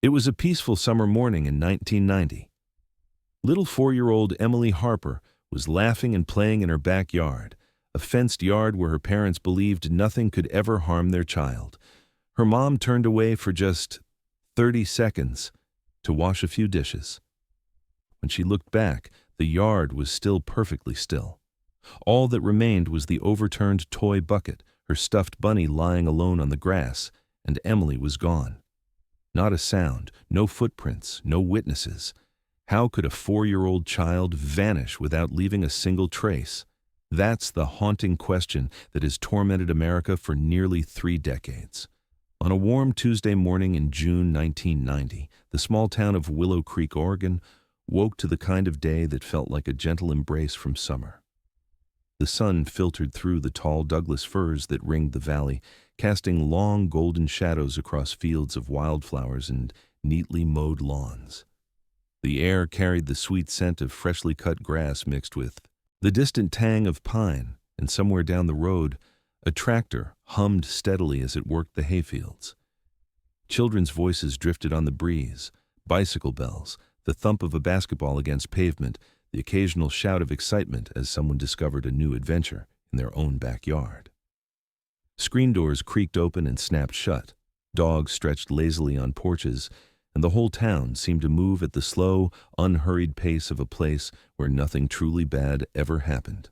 It was a peaceful summer morning in 1990. Little 4-year-old Emily Harper was laughing and playing in her backyard, a fenced yard where her parents believed nothing could ever harm their child. Her mom turned away for just 30 seconds to wash a few dishes. When she looked back, the yard was still perfectly still. All that remained was the overturned toy bucket, her stuffed bunny lying alone on the grass, and Emily was gone. Not a sound, no footprints, no witnesses. How could a 4-year-old child vanish without leaving a single trace? That's the haunting question that has tormented America for nearly 3 decades. On a warm Tuesday morning in June 1990, the small town of Willow Creek, Oregon, woke to the kind of day that felt like a gentle embrace from summer. The sun filtered through the tall Douglas firs that ringed the valley, casting long golden shadows across fields of wildflowers and neatly mowed lawns. The air carried the sweet scent of freshly cut grass mixed with the distant tang of pine, and somewhere down the road, a tractor hummed steadily as it worked the hayfields. Children's voices drifted on the breeze, bicycle bells, the thump of a basketball against pavement, the occasional shout of excitement as someone discovered a new adventure in their own backyard. Screen doors creaked open and snapped shut, dogs stretched lazily on porches, and the whole town seemed to move at the slow, unhurried pace of a place where nothing truly bad ever happened.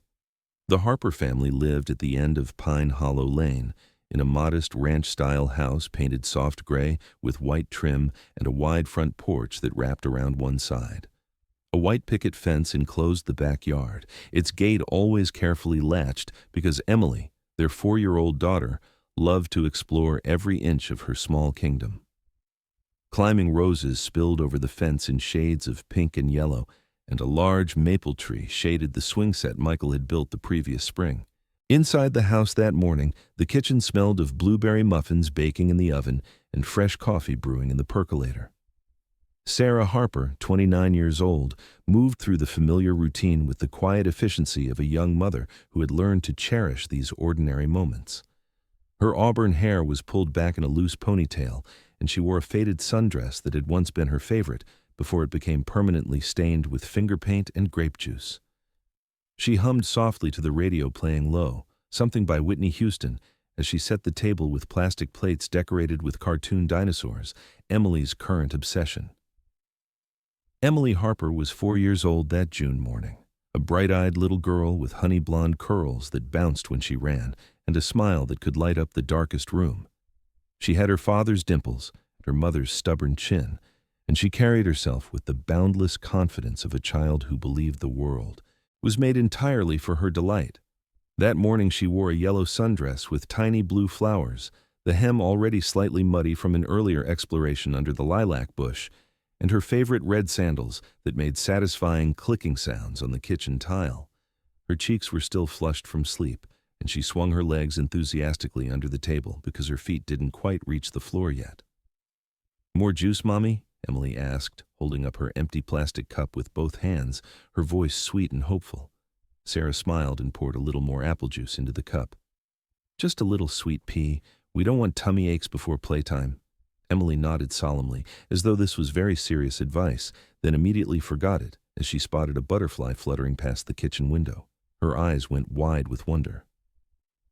The Harper family lived at the end of Pine Hollow Lane, in a modest ranch-style house painted soft gray with white trim and a wide front porch that wrapped around one side. A white picket fence enclosed the backyard, its gate always carefully latched because Emily, their 4-year-old daughter, loved to explore every inch of her small kingdom. Climbing roses spilled over the fence in shades of pink and yellow, and a large maple tree shaded the swing set Michael had built the previous spring. Inside the house that morning, the kitchen smelled of blueberry muffins baking in the oven and fresh coffee brewing in the percolator. Sarah Harper, 29 years old, moved through the familiar routine with the quiet efficiency of a young mother who had learned to cherish these ordinary moments. Her auburn hair was pulled back in a loose ponytail, and she wore a faded sundress that had once been her favorite before it became permanently stained with finger paint and grape juice. She hummed softly to the radio playing low, something by Whitney Houston, as she set the table with plastic plates decorated with cartoon dinosaurs, Emily's current obsession. Emily Harper was 4 years old that June morning, a bright-eyed little girl with honey-blonde curls that bounced when she ran, and a smile that could light up the darkest room. She had her father's dimples and her mother's stubborn chin, and she carried herself with the boundless confidence of a child who believed the world was made entirely for her delight. That morning she wore a yellow sundress with tiny blue flowers, the hem already slightly muddy from an earlier exploration under the lilac bush, and her favorite red sandals that made satisfying clicking sounds on the kitchen tile. Her cheeks were still flushed from sleep, and she swung her legs enthusiastically under the table because her feet didn't quite reach the floor yet. "More juice, Mommy?" Emily asked, holding up her empty plastic cup with both hands, her voice sweet and hopeful. Sarah smiled and poured a little more apple juice into the cup. "Just a little, sweet pea. We don't want tummy aches before playtime." Emily nodded solemnly, as though this was very serious advice, then immediately forgot it as she spotted a butterfly fluttering past the kitchen window. Her eyes went wide with wonder.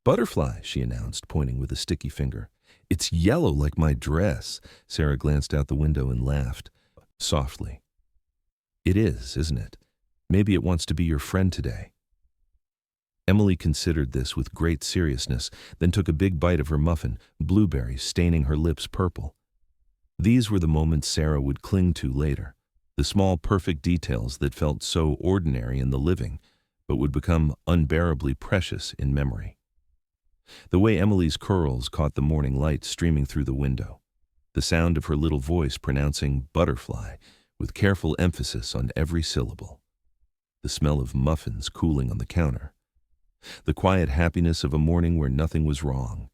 "Butterfly," she announced, pointing with a sticky finger. "It's yellow like my dress." Sarah glanced out the window and laughed softly. "It is, isn't it? Maybe it wants to be your friend today." Emily considered this with great seriousness, then took a big bite of her muffin, blueberries staining her lips purple. These were the moments Sarah would cling to later, the small perfect details that felt so ordinary in the living, but would become unbearably precious in memory. The way Emily's curls caught the morning light streaming through the window, the sound of her little voice pronouncing butterfly with careful emphasis on every syllable, the smell of muffins cooling on the counter, the quiet happiness of a morning where nothing was wrong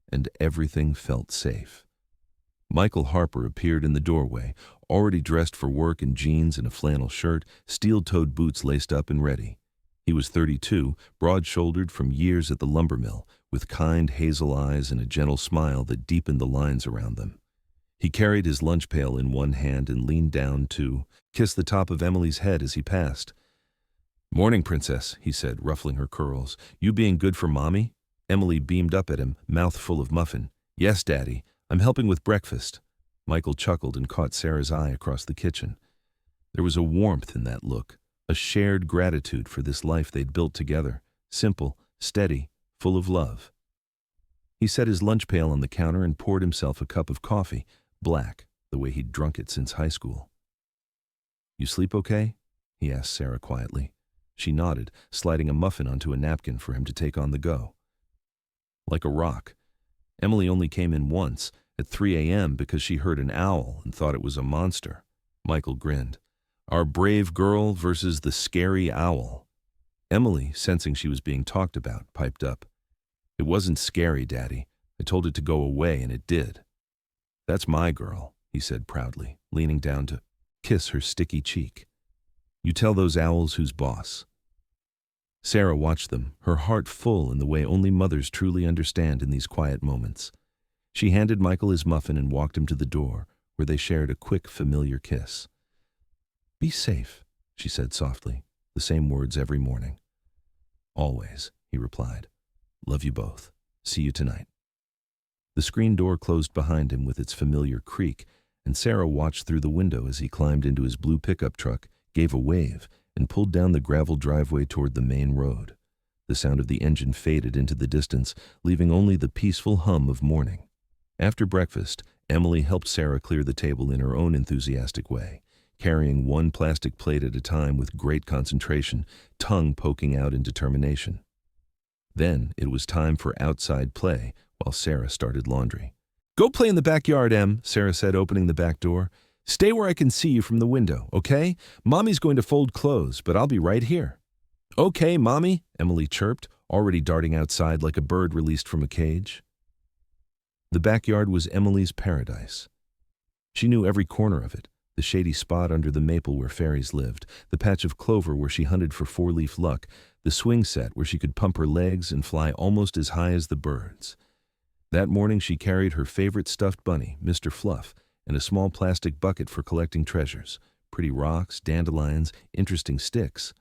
and everything felt safe. Michael Harper appeared in the doorway, already dressed for work in jeans and a flannel shirt, steel-toed boots laced up and ready. He was 32, broad-shouldered from years at the lumber mill, with kind hazel eyes and a gentle smile that deepened the lines around them. He carried his lunch pail in one hand and leaned down to kiss the top of Emily's head as he passed. "Morning, Princess," he said, ruffling her curls. "You being good for Mommy?" Emily beamed up at him, mouth full of muffin. "Yes, Daddy. I'm helping with breakfast." Michael chuckled and caught Sarah's eye across the kitchen. There was a warmth in that look, a shared gratitude for this life they'd built together, simple, steady, full of love. He set his lunch pail on the counter and poured himself a cup of coffee, black, the way he'd drunk it since high school. "You sleep okay?" he asked Sarah quietly. She nodded, sliding a muffin onto a napkin for him to take on the go. Like a rock. Emily only came in once, at 3 a.m. because she heard an owl and thought it was a monster. Michael grinned. Our brave girl versus the scary owl. Emily, sensing she was being talked about, piped up. "It wasn't scary, Daddy. I told it to go away, and it did." "That's my girl," he said proudly, leaning down to kiss her sticky cheek. "You tell those owls who's boss." Sarah watched them, her heart full in the way only mothers truly understand in these quiet moments. She handed Michael his muffin and walked him to the door, where they shared a quick, familiar kiss. "Be safe," she said softly, the same words every morning. "Always," he replied. "Love you both. See you tonight." The screen door closed behind him with its familiar creak, and Sarah watched through the window as he climbed into his blue pickup truck, gave a wave, and pulled down the gravel driveway toward the main road. The sound of the engine faded into the distance, leaving only the peaceful hum of morning. After breakfast, Emily helped Sarah clear the table in her own enthusiastic way, carrying one plastic plate at a time with great concentration, tongue poking out in determination. Then it was time for outside play while Sarah started laundry. "Go play in the backyard, Em," Sarah said, opening the back door. "Stay where I can see you from the window, okay? Mommy's going to fold clothes, but I'll be right here." "Okay, Mommy," Emily chirped, already darting outside like a bird released from a cage. The backyard was Emily's paradise. She knew every corner of it, the shady spot under the maple where fairies lived, the patch of clover where she hunted for four-leaf luck, the swing set where she could pump her legs and fly almost as high as the birds. That morning she carried her favorite stuffed bunny, Mr. Fluff, and a small plastic bucket for collecting treasures, pretty rocks, dandelions, interesting sticks.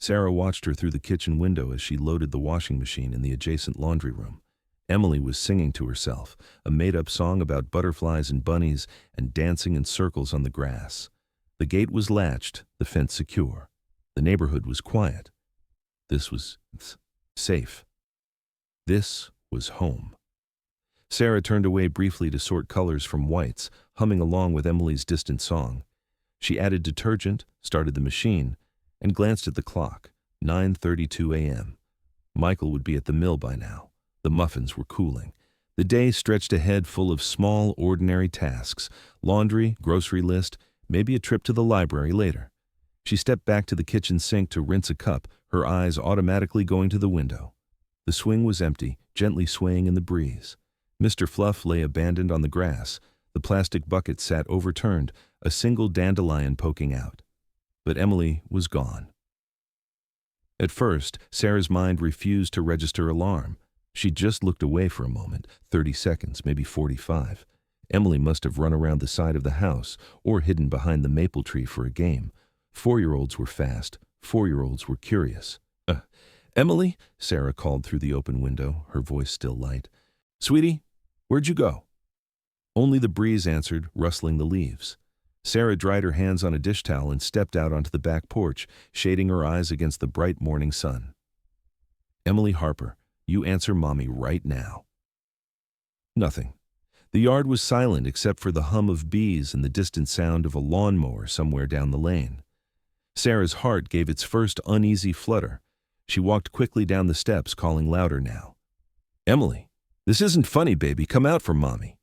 Sarah watched her through the kitchen window as she loaded the washing machine in the adjacent laundry room. Emily was singing to herself, a made-up song about butterflies and bunnies and dancing in circles on the grass. The gate was latched, the fence secure. The neighborhood was quiet. This was safe. This was home. Sarah turned away briefly to sort colors from whites, humming along with Emily's distant song. She added detergent, started the machine, and glanced at the clock, 9:32 a.m. Michael would be at the mill by now. The muffins were cooling. The day stretched ahead full of small, ordinary tasks, laundry, grocery list, maybe a trip to the library later. She stepped back to the kitchen sink to rinse a cup, her eyes automatically going to the window. The swing was empty, gently swaying in the breeze. Mr. Fluff lay abandoned on the grass. The plastic bucket sat overturned, a single dandelion poking out. But Emily was gone. At first, Sarah's mind refused to register alarm. She just looked away for a moment, 30 seconds, maybe 45. Emily must have run around the side of the house or hidden behind the maple tree for a game. 4-year-olds were fast. 4-year-olds were curious. "Emily?" Sarah called through the open window, her voice still light. "Sweetie, where'd you go?" Only the breeze answered, rustling the leaves. Sarah dried her hands on a dish towel and stepped out onto the back porch, shading her eyes against the bright morning sun. "Emily Harper, you answer Mommy right now." Nothing. The yard was silent except for the hum of bees and the distant sound of a lawnmower somewhere down the lane. Sarah's heart gave its first uneasy flutter. She walked quickly down the steps, calling louder now. "Emily, this isn't funny, baby. Come out for Mommy."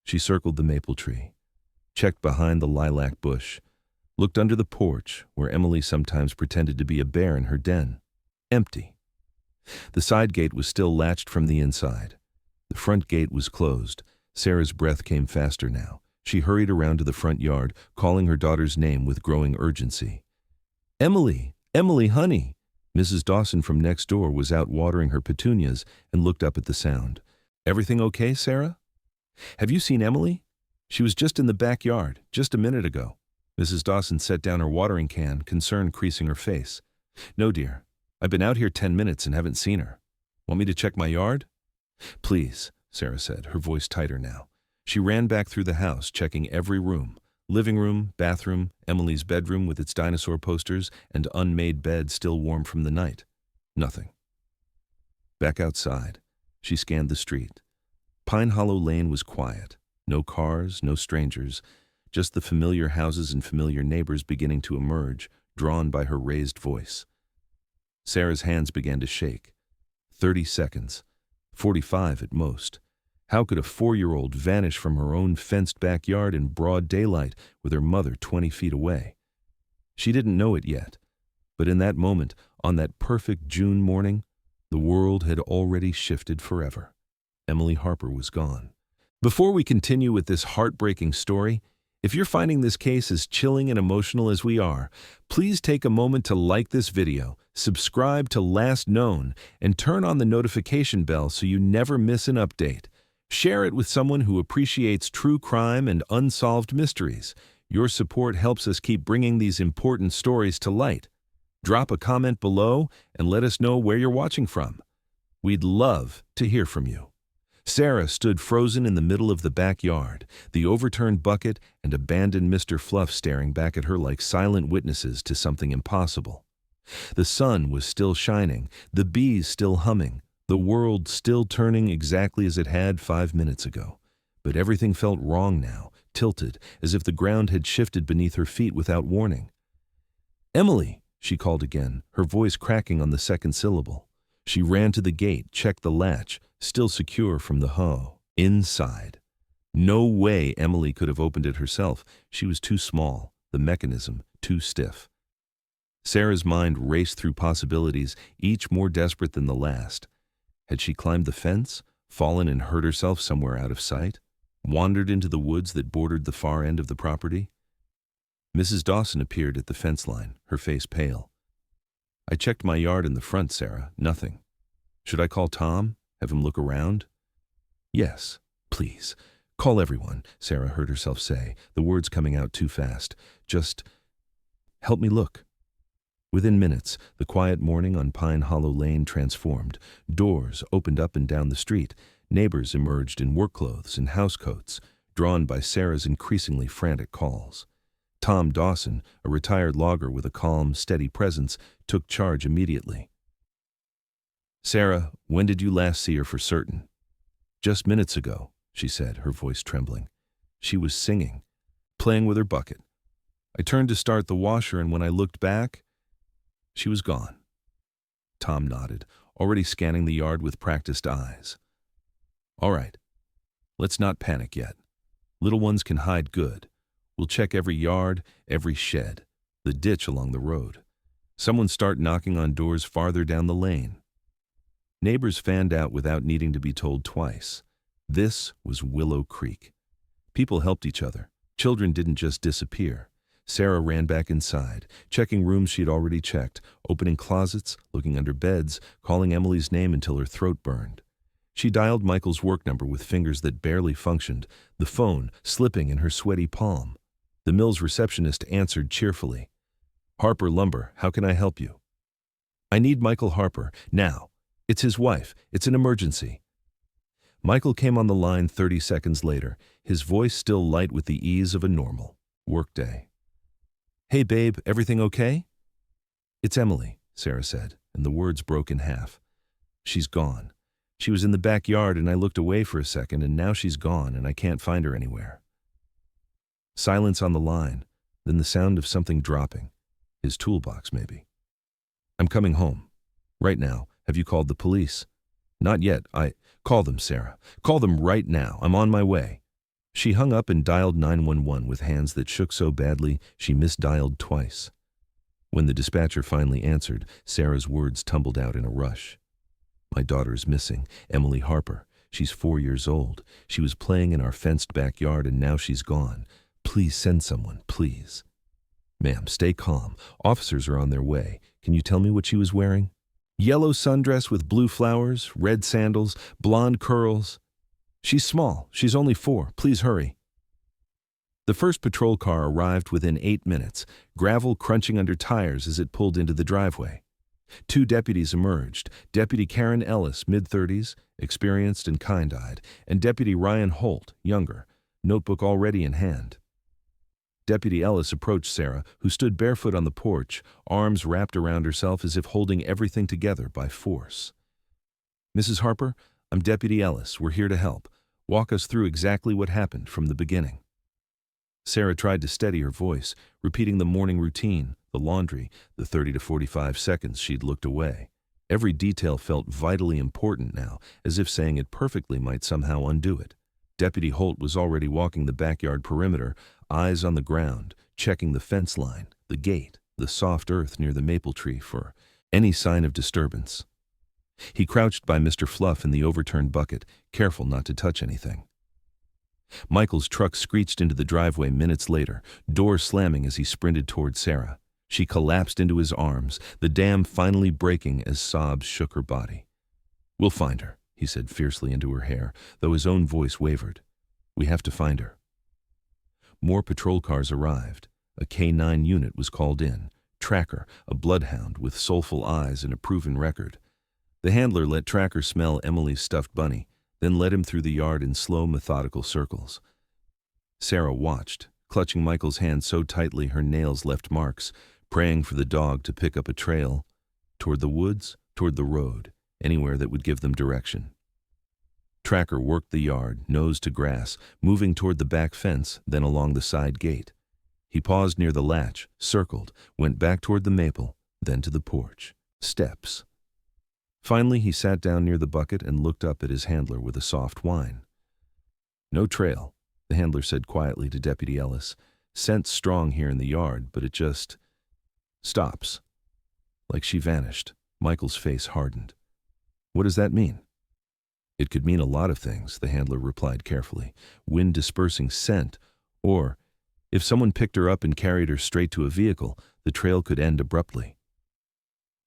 She circled the maple tree, checked behind the lilac bush, looked under the porch, where Emily sometimes pretended to be a bear in her den. Empty. The side gate was still latched from the inside. The front gate was closed. Sarah's breath came faster now. She hurried around to the front yard, calling her daughter's name with growing urgency. "Emily! Emily, honey!" Mrs. Dawson from next door was out watering her petunias and looked up at the sound. "Everything okay, Sarah? Have you seen Emily?" She was just in the backyard, just a minute ago. Mrs. Dawson set down her watering can, concern creasing her face. No, dear. I've been out here 10 minutes and haven't seen her. Want me to check my yard? Please, Sarah said, her voice tighter now. She ran back through the house, checking every room. Living room, bathroom, Emily's bedroom with its dinosaur posters and unmade bed still warm from the night. Nothing. Back outside, she scanned the street. Pine Hollow Lane was quiet. No cars, no strangers, just the familiar houses and familiar neighbors beginning to emerge, drawn by her raised voice. Sarah's hands began to shake. 30 seconds. 45 at most. How could a 4-year-old vanish from her own fenced backyard in broad daylight with her mother 20 feet away? She didn't know it yet, but in that moment, on that perfect June morning, the world had already shifted forever. Emily Harper was gone. Before we continue with this heartbreaking story, if you're finding this case as chilling and emotional as we are, please take a moment to like this video, subscribe to Last Known, and turn on the notification bell so you never miss an update. Share it with someone who appreciates true crime and unsolved mysteries. Your support helps us keep bringing these important stories to light. Drop a comment below and let us know where you're watching from. We'd love to hear from you. Sarah stood frozen in the middle of the backyard, the overturned bucket and abandoned Mr. Fluff staring back at her like silent witnesses to something impossible. The sun was still shining, the bees still humming, the world still turning exactly as it had 5 minutes ago. But everything felt wrong now, tilted, as if the ground had shifted beneath her feet without warning. "Emily," she called again, her voice cracking on the second syllable. She ran to the gate, checked the latch, still secure from the hoe. Inside. No way Emily could have opened it herself. She was too small, the mechanism too stiff. Sarah's mind raced through possibilities, each more desperate than the last. Had she climbed the fence, fallen and hurt herself somewhere out of sight, wandered into the woods that bordered the far end of the property? Mrs. Dawson appeared at the fence line, her face pale. "I checked my yard in the front, Sarah. Nothing. Should I call Tom? Have him look around?" "Yes, please. Call everyone," Sarah heard herself say, the words coming out too fast. "Just help me look." Within minutes, the quiet morning on Pine Hollow Lane transformed. Doors opened up and down the street. Neighbors emerged in work clothes and housecoats, drawn by Sarah's increasingly frantic calls. Tom Dawson, a retired logger with a calm, steady presence, took charge immediately. "Sarah, when did you last see her for certain?" "Just minutes ago," she said, her voice trembling. "She was singing, playing with her bucket. I turned to start the washer, and when I looked back, she was gone." Tom nodded, already scanning the yard with practiced eyes. "All right. Let's not panic yet. Little ones can hide good. We'll check every yard, every shed, the ditch along the road. Someone start knocking on doors farther down the lane." Neighbors fanned out without needing to be told twice. This was Willow Creek. People helped each other. Children didn't just disappear. Sarah ran back inside, checking rooms she had already checked, opening closets, looking under beds, calling Emily's name until her throat burned. She dialed Michael's work number with fingers that barely functioned, the phone slipping in her sweaty palm. The mill's receptionist answered cheerfully. "Harper Lumber, how can I help you?" "I need Michael Harper, now. It's his wife. It's an emergency." Michael came on the line 30 seconds later, his voice still light with the ease of a normal workday. "Hey, babe, everything okay?" "It's Emily," Sarah said, and the words broke in half. "She's gone. She was in the backyard and I looked away for a second and now she's gone and I can't find her anywhere." Silence on the line, then the sound of something dropping. His toolbox, maybe. "I'm coming home. Right now. Have you called the police?" "Not yet. Call them, Sarah. Call them right now. I'm on my way." She hung up and dialed 911 with hands that shook so badly she misdialed twice. When the dispatcher finally answered, Sarah's words tumbled out in a rush. "My daughter's missing, Emily Harper. She's 4 years old. She was playing in our fenced backyard and now she's gone. Please send someone, please." "Ma'am, stay calm. Officers are on their way. Can you tell me what she was wearing?" "Yellow sundress with blue flowers, red sandals, blonde curls. She's small. She's only 4. Please hurry." The first patrol car arrived within 8 minutes, gravel crunching under tires as it pulled into the driveway. 2 deputies emerged, Deputy Karen Ellis, mid-30s, experienced and kind-eyed, and Deputy Ryan Holt, younger, notebook already in hand. Deputy Ellis approached Sarah, who stood barefoot on the porch, arms wrapped around herself as if holding everything together by force. "Mrs. Harper, I'm Deputy Ellis. We're here to help. Walk us through exactly what happened from the beginning." Sarah tried to steady her voice, repeating the morning routine, the laundry, the 30 to 45 seconds she'd looked away. Every detail felt vitally important now, as if saying it perfectly might somehow undo it. Deputy Holt was already walking the backyard perimeter, eyes on the ground, checking the fence line, the gate, the soft earth near the maple tree for any sign of disturbance. He crouched by Mr. Fluff in the overturned bucket, careful not to touch anything. Michael's truck screeched into the driveway minutes later, door slamming as he sprinted toward Sarah. She collapsed into his arms, the dam finally breaking as sobs shook her body. "We'll find her," he said fiercely into her hair, though his own voice wavered. "We have to find her." More patrol cars arrived. A K-9 unit was called in. Tracker, a bloodhound with soulful eyes and a proven record. The handler let Tracker smell Emily's stuffed bunny, then led him through the yard in slow, methodical circles. Sarah watched, clutching Michael's hand so tightly her nails left marks, praying for the dog to pick up a trail, toward the woods, toward the road, anywhere that would give them direction. Tracker worked the yard, nose to grass, moving toward the back fence, then along the side gate. He paused near the latch, circled, went back toward the maple, then to the porch. Steps. Finally, he sat down near the bucket and looked up at his handler with a soft whine. "No trail," the handler said quietly to Deputy Ellis. "Scent's strong here in the yard, but it just stops." Like she vanished. Michael's face hardened. "What does that mean?" "It could mean a lot of things," the handler replied carefully. "Wind-dispersing scent, or, if someone picked her up and carried her straight to a vehicle, the trail could end abruptly."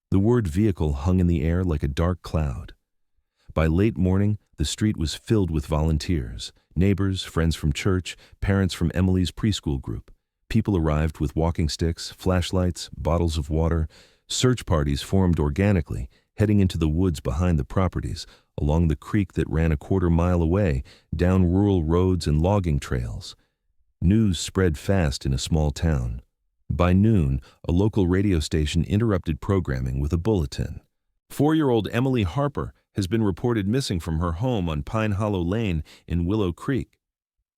The word vehicle hung in the air like a dark cloud. By late morning, the street was filled with volunteers, neighbors, friends from church, parents from Emily's preschool group. People arrived with walking sticks, flashlights, bottles of water. Search parties formed organically, heading into the woods behind the properties, along the creek that ran a quarter-mile away, down rural roads and logging trails. News spread fast in a small town. By noon, a local radio station interrupted programming with a bulletin. 4-year-old Emily Harper has been reported missing from her home on Pine Hollow Lane in Willow Creek.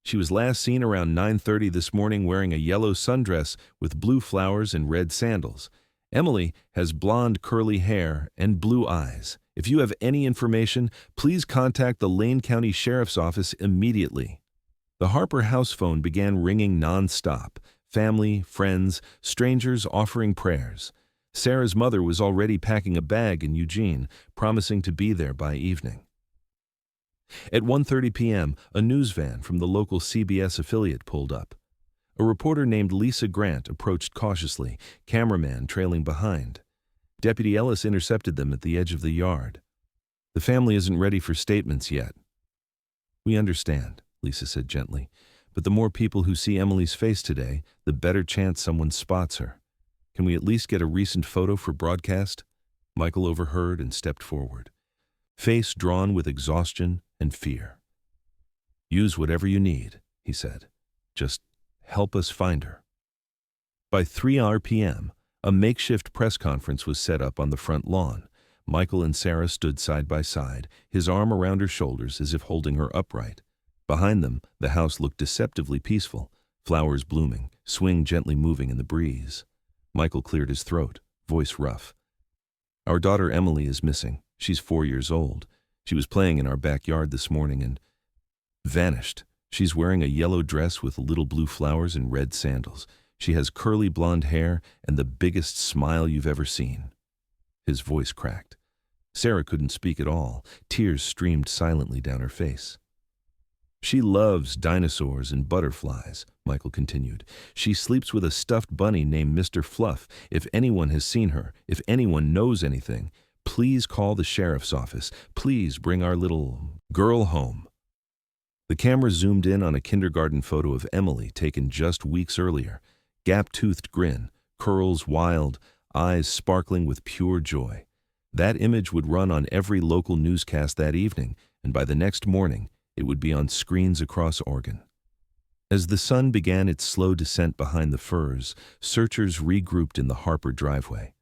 She was last seen around 9:30 this morning wearing a yellow sundress with blue flowers and red sandals. Emily has blonde curly hair and blue eyes. If you have any information, please contact the Lane County Sheriff's Office immediately. The Harper house phone began ringing non-stop. Family, friends, strangers offering prayers. Sarah's mother was already packing a bag in Eugene, promising to be there by evening. At 1:30 p.m., a news van from the local CBS affiliate pulled up. A reporter named Lisa Grant approached cautiously, cameraman trailing behind. Deputy Ellis intercepted them at the edge of the yard. "The family isn't ready for statements yet." "We understand," Lisa said gently. "But the more people who see Emily's face today, the better chance someone spots her. Can we at least get a recent photo for broadcast?" Michael overheard and stepped forward, face drawn with exhaustion and fear. "Use whatever you need," he said. "Just help us find her." By 3 p.m., a makeshift press conference was set up on the front lawn. Michael and Sarah stood side by side, his arm around her shoulders as if holding her upright. Behind them, the house looked deceptively peaceful, flowers blooming, swing gently moving in the breeze. Michael cleared his throat, voice rough. "Our daughter Emily is missing. She's 4 years old. She was playing in our backyard this morning and vanished. She's wearing a yellow dress with little blue flowers and red sandals. She has curly blonde hair and the biggest smile you've ever seen." His voice cracked. Sarah couldn't speak at all. Tears streamed silently down her face. "She loves dinosaurs and butterflies," Michael continued. "She sleeps with a stuffed bunny named Mr. Fluff. If anyone has seen her, if anyone knows anything, please call the sheriff's office. Please bring our little girl home." The camera zoomed in on a kindergarten photo of Emily taken just weeks earlier. Gap-toothed grin, curls wild, eyes sparkling with pure joy. That image would run on every local newscast that evening, and by the next morning, it would be on screens across Oregon. As the sun began its slow descent behind the firs, searchers regrouped in the Harper driveway.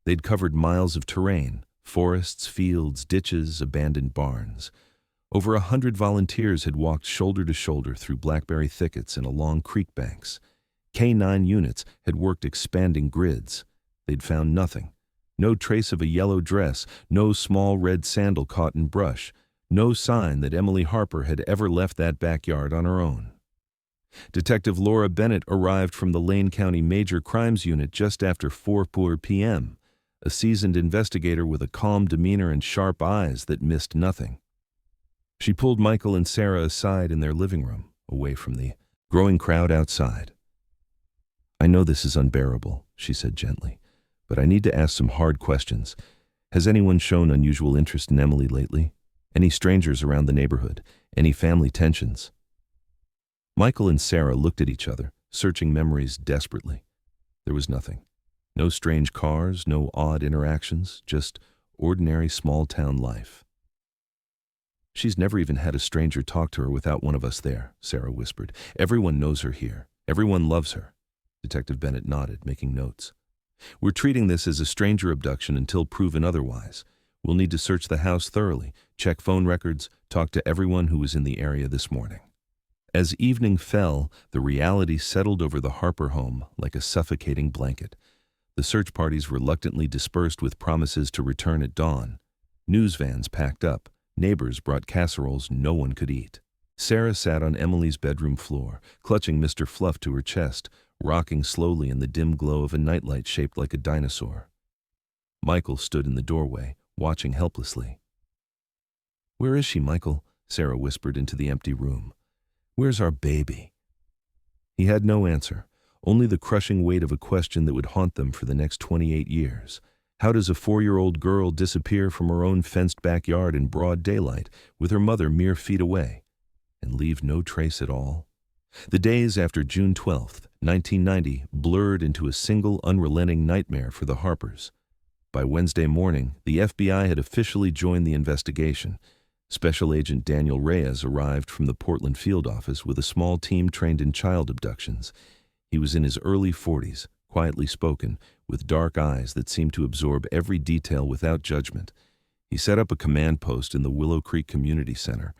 They'd covered miles of terrain, forests, fields, ditches, abandoned barns. Over 100 volunteers had walked shoulder to shoulder through blackberry thickets and along creek banks. K-9 units had worked expanding grids. They'd found nothing. No trace of a yellow dress, no small red sandal caught in brush, no sign that Emily Harper had ever left that backyard on her own. Detective Laura Bennett arrived from the Lane County Major Crimes Unit just after 4 p.m., a seasoned investigator with a calm demeanor and sharp eyes that missed nothing. She pulled Michael and Sarah aside in their living room, away from the growing crowd outside. "I know this is unbearable," she said gently, "but I need to ask some hard questions. Has anyone shown unusual interest in Emily lately? Any strangers around the neighborhood? Any family tensions?" Michael and Sarah looked at each other, searching memories desperately. There was nothing. No strange cars, no odd interactions, just ordinary small-town life. "She's never even had a stranger talk to her without one of us there," Sarah whispered. "Everyone knows her here. Everyone loves her." Detective Bennett nodded, making notes. "We're treating this as a stranger abduction until proven otherwise. We'll need to search the house thoroughly, check phone records, talk to everyone who was in the area this morning." As evening fell, the reality settled over the Harper home like a suffocating blanket. The search parties reluctantly dispersed with promises to return at dawn. News vans packed up. Neighbors brought casseroles no one could eat. Sarah sat on Emily's bedroom floor, clutching Mr. Fluff to her chest, rocking slowly in the dim glow of a nightlight shaped like a dinosaur. Michael stood in the doorway, watching helplessly. "Where is she, Michael?" Sarah whispered into the empty room. "Where's our baby?" He had no answer, only the crushing weight of a question that would haunt them for the next 28 years. How does a 4-year-old girl disappear from her own fenced backyard in broad daylight, with her mother mere feet away, and leave no trace at all? The days after June 12, 1990, blurred into a single unrelenting nightmare for the Harpers. By Wednesday morning, the FBI had officially joined the investigation. Special Agent Daniel Reyes arrived from the Portland field office with a small team trained in child abductions. He was in his early 40s, quietly spoken, with dark eyes that seemed to absorb every detail without judgment. He set up a command post in the Willow Creek Community Center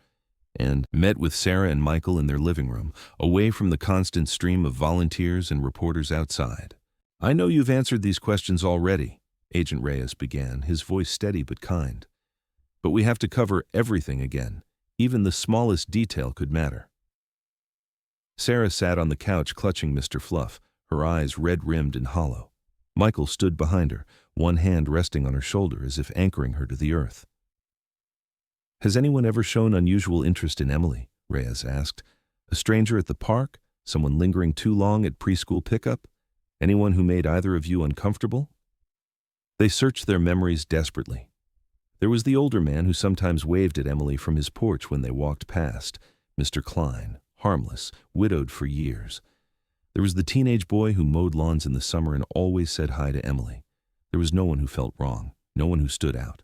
and met with Sarah and Michael in their living room, away from the constant stream of volunteers and reporters outside. "I know you've answered these questions already," Agent Reyes began, his voice steady but kind. "But we have to cover everything again. Even the smallest detail could matter." Sarah sat on the couch clutching Mr. Fluff, her eyes red-rimmed and hollow. Michael stood behind her, one hand resting on her shoulder as if anchoring her to the earth. "Has anyone ever shown unusual interest in Emily?" Reyes asked. "A stranger at the park? Someone lingering too long at preschool pickup? Anyone who made either of you uncomfortable?" They searched their memories desperately. There was the older man who sometimes waved at Emily from his porch when they walked past, Mr. Klein, harmless, widowed for years. There was the teenage boy who mowed lawns in the summer and always said hi to Emily. There was no one who felt wrong, no one who stood out.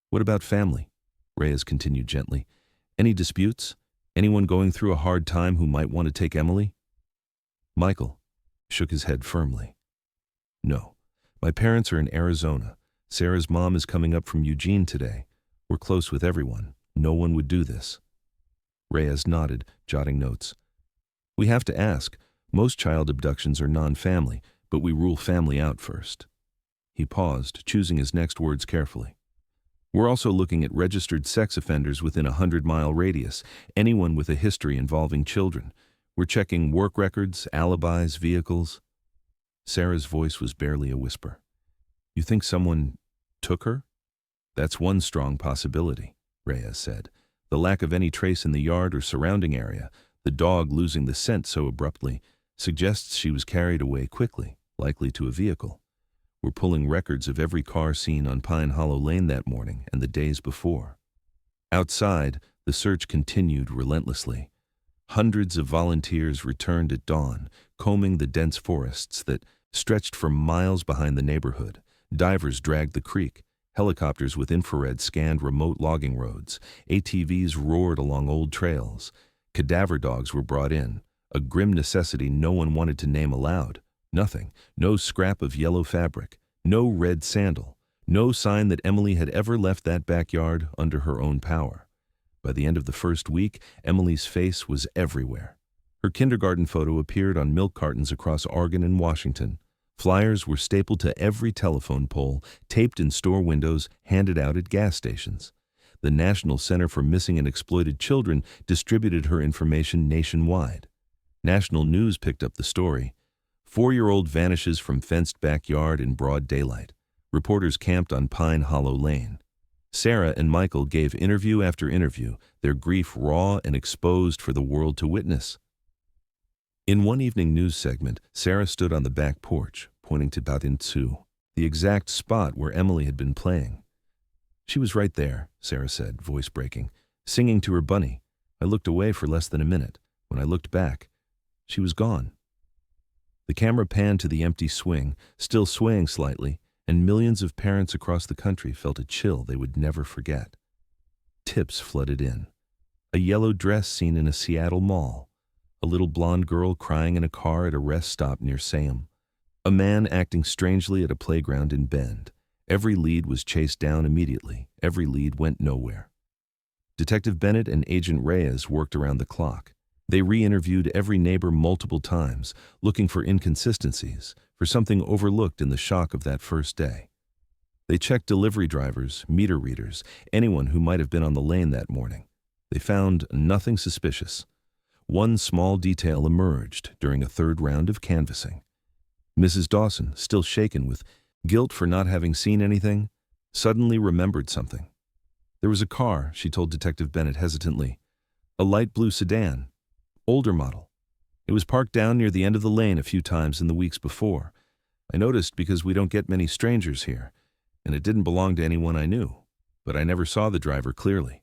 "What about family?" Reyes continued gently. "Any disputes? Anyone going through a hard time who might want to take Emily?" Michael shook his head firmly. "No. My parents are in Arizona. Sarah's mom is coming up from Eugene today. We're close with everyone. No one would do this." Reyes nodded, jotting notes. "We have to ask. Most child abductions are non-family, but we rule family out first." He paused, choosing his next words carefully. "We're also looking at registered sex offenders within a 100-mile radius, anyone with a history involving children. We're checking work records, alibis, vehicles." Sarah's voice was barely a whisper. "You think someone took her?" "That's one strong possibility," Reyes said. "The lack of any trace in the yard or surrounding area, the dog losing the scent so abruptly, suggests she was carried away quickly, likely to a vehicle. We're pulling records of every car seen on Pine Hollow Lane that morning and the days before." Outside, The search continued relentlessly. Hundreds of volunteers returned at dawn, combing the dense forests that stretched for miles behind the neighborhood. Divers dragged the creek. Helicopters with infrared scanned remote logging roads. ATVs roared along old trails. Cadaver dogs were brought in, a grim necessity no one wanted to name aloud. Nothing, no scrap of yellow fabric, no red sandal, no sign that Emily had ever left that backyard under her own power. By the end of the first week, Emily's face was everywhere. Her kindergarten photo appeared on milk cartons across Oregon and Washington. Flyers were stapled to every telephone pole, taped in store windows, handed out at gas stations. The National Center for Missing and Exploited Children distributed her information nationwide. National news picked up the story. 4-year-old vanishes from fenced backyard in broad daylight. Reporters camped on Pine Hollow Lane. Sarah and Michael gave interview after interview, their grief raw and exposed for the world to witness. In one evening news segment, Sarah stood on the back porch, pointing to Batinsu, the exact spot where Emily had been playing. "She was right there," Sarah said, voice breaking, "singing to her bunny. I looked away for less than a minute. When I looked back, she was gone." The camera panned to the empty swing, still swaying slightly, and millions of parents across the country felt a chill they would never forget. Tips flooded in. A yellow dress seen in a Seattle mall. A little blonde girl crying in a car at a rest stop near Salem. A man acting strangely at a playground in Bend. Every lead was chased down immediately. Every lead went nowhere. Detective Bennett and Agent Reyes worked around the clock. They re-interviewed every neighbor multiple times, looking for inconsistencies, for something overlooked in the shock of that first day. They checked delivery drivers, meter readers, anyone who might have been on the lane that morning. They found nothing suspicious. One small detail emerged during a third round of canvassing. Mrs. Dawson, still shaken with guilt for not having seen anything, suddenly remembered something. There was a car, she told Detective Bennett hesitantly. A light blue sedan. Older model. It was parked down near the end of the lane a few times in the weeks before. I noticed because we don't get many strangers here, and it didn't belong to anyone I knew, but I never saw the driver clearly.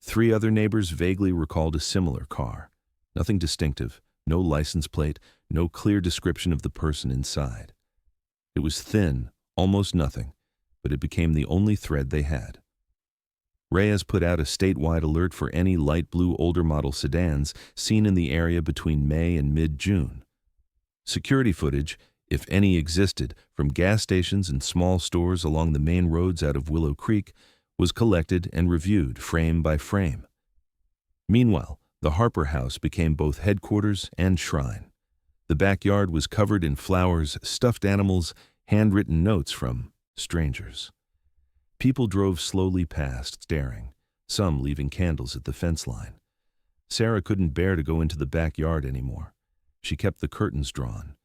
3 other neighbors vaguely recalled a similar car. Nothing distinctive, no license plate, no clear description of the person inside. It was thin, almost nothing, but it became the only thread they had. Reyes put out a statewide alert for any light blue older model sedans seen in the area between May and mid-June. Security footage, if any existed, from gas stations and small stores along the main roads out of Willow Creek, was collected and reviewed frame by frame. Meanwhile, the Harper house became both headquarters and shrine. The backyard was covered in flowers, stuffed animals, handwritten notes from strangers. People drove slowly past, staring, some leaving candles at the fence line. Sarah couldn't bear to go into the backyard anymore. She kept the curtains drawn.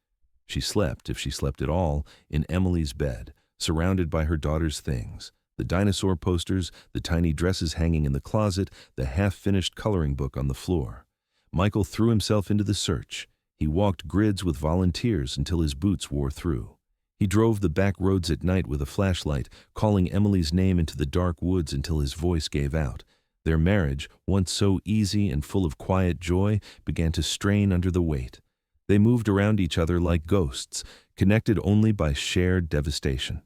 She slept, if she slept at all, in Emily's bed, surrounded by her daughter's things. The dinosaur posters, the tiny dresses hanging in the closet, the half-finished coloring book on the floor. Michael threw himself into the search. He walked grids with volunteers until his boots wore through. He drove the back roads at night with a flashlight, calling Emily's name into the dark woods until his voice gave out. Their marriage, once so easy and full of quiet joy, began to strain under the weight. They moved around each other like ghosts, connected only by shared devastation.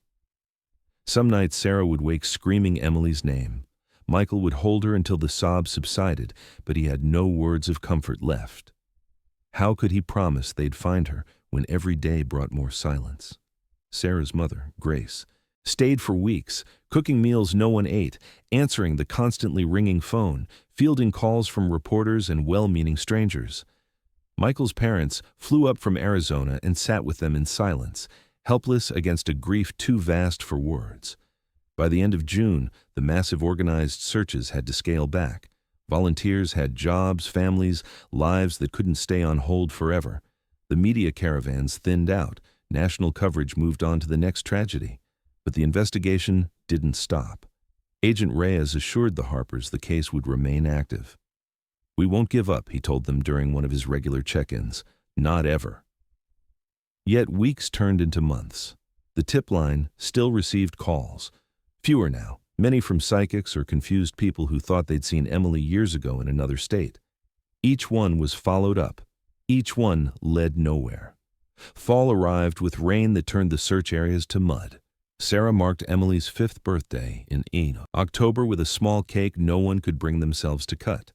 Some nights Sarah would wake screaming Emily's name. Michael would hold her until the sobs subsided, but he had no words of comfort left. How could he promise they'd find her when every day brought more silence? Sarah's mother, Grace, stayed for weeks, cooking meals no one ate, answering the constantly ringing phone, fielding calls from reporters and well-meaning strangers. Michael's parents flew up from Arizona and sat with them in silence, helpless against a grief too vast for words. By the end of June, the massive organized searches had to scale back. Volunteers had jobs, families, lives that couldn't stay on hold forever. The media caravans thinned out. National coverage moved on to the next tragedy. But the investigation didn't stop. Agent Reyes assured the Harpers the case would remain active. "We won't give up," he told them during one of his regular check-ins. "Not ever." Yet weeks turned into months. The tip line still received calls. Fewer now, many from psychics or confused people who thought they'd seen Emily years ago in another state. Each one was followed up. Each one led nowhere. Fall arrived with rain that turned the search areas to mud. Sarah marked Emily's 5th birthday in October with a small cake no one could bring themselves to cut.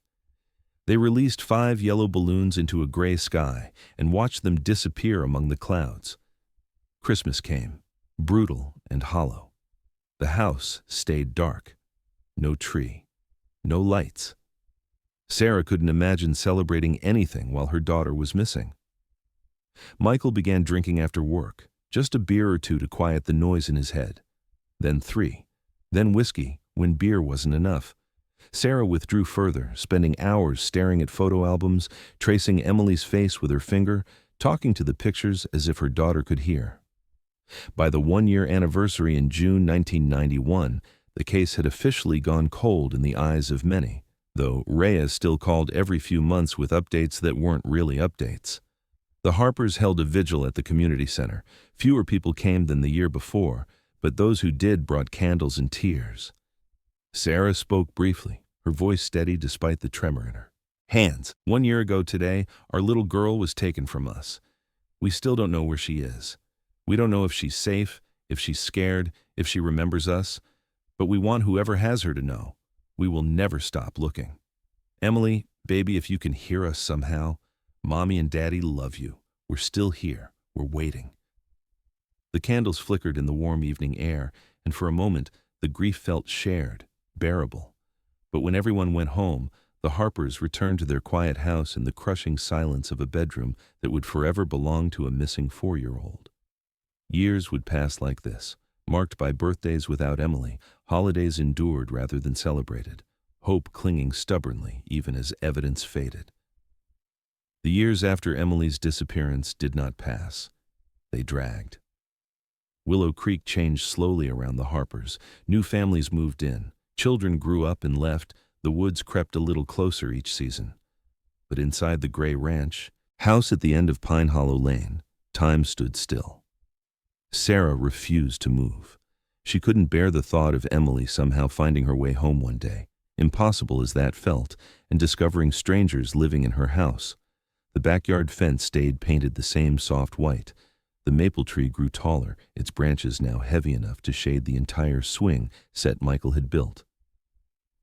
They released 5 yellow balloons into a gray sky and watched them disappear among the clouds. Christmas came, brutal and hollow. The house stayed dark. No tree. No lights. Sarah couldn't imagine celebrating anything while her daughter was missing. Michael began drinking after work, just a beer or two to quiet the noise in his head. Then 3. Then whiskey, when beer wasn't enough. Sarah withdrew further, spending hours staring at photo albums, tracing Emily's face with her finger, talking to the pictures as if her daughter could hear. By the 1-year anniversary in June 1991, the case had officially gone cold in the eyes of many, though Reyes still called every few months with updates that weren't really updates. The Harpers held a vigil at the community center. Fewer people came than the year before, but those who did brought candles and tears. Sarah spoke briefly, her voice steady despite the tremor in her hands. 1 year ago today, our little girl was taken from us. We still don't know where she is. We don't know if she's safe, if she's scared, if she remembers us, but we want whoever has her to know. We will never stop looking. Emily, baby, if you can hear us somehow, Mommy and Daddy love you. We're still here. We're waiting. The candles flickered in the warm evening air, and for a moment, the grief felt shared, bearable. But when everyone went home, the Harpers returned to their quiet house in the crushing silence of a bedroom that would forever belong to a missing 4-year-old. Years would pass like this, marked by birthdays without Emily, holidays endured rather than celebrated, hope clinging stubbornly even as evidence faded. The years after Emily's disappearance did not pass. They dragged. Willow Creek changed slowly around the Harpers. New families moved in. Children grew up and left. The woods crept a little closer each season. But inside the gray ranch, house at the end of Pine Hollow Lane, time stood still. Sarah refused to move. She couldn't bear the thought of Emily somehow finding her way home one day, impossible as that felt, and discovering strangers living in her house. The backyard fence stayed painted the same soft white. The maple tree grew taller, its branches now heavy enough to shade the entire swing set Michael had built.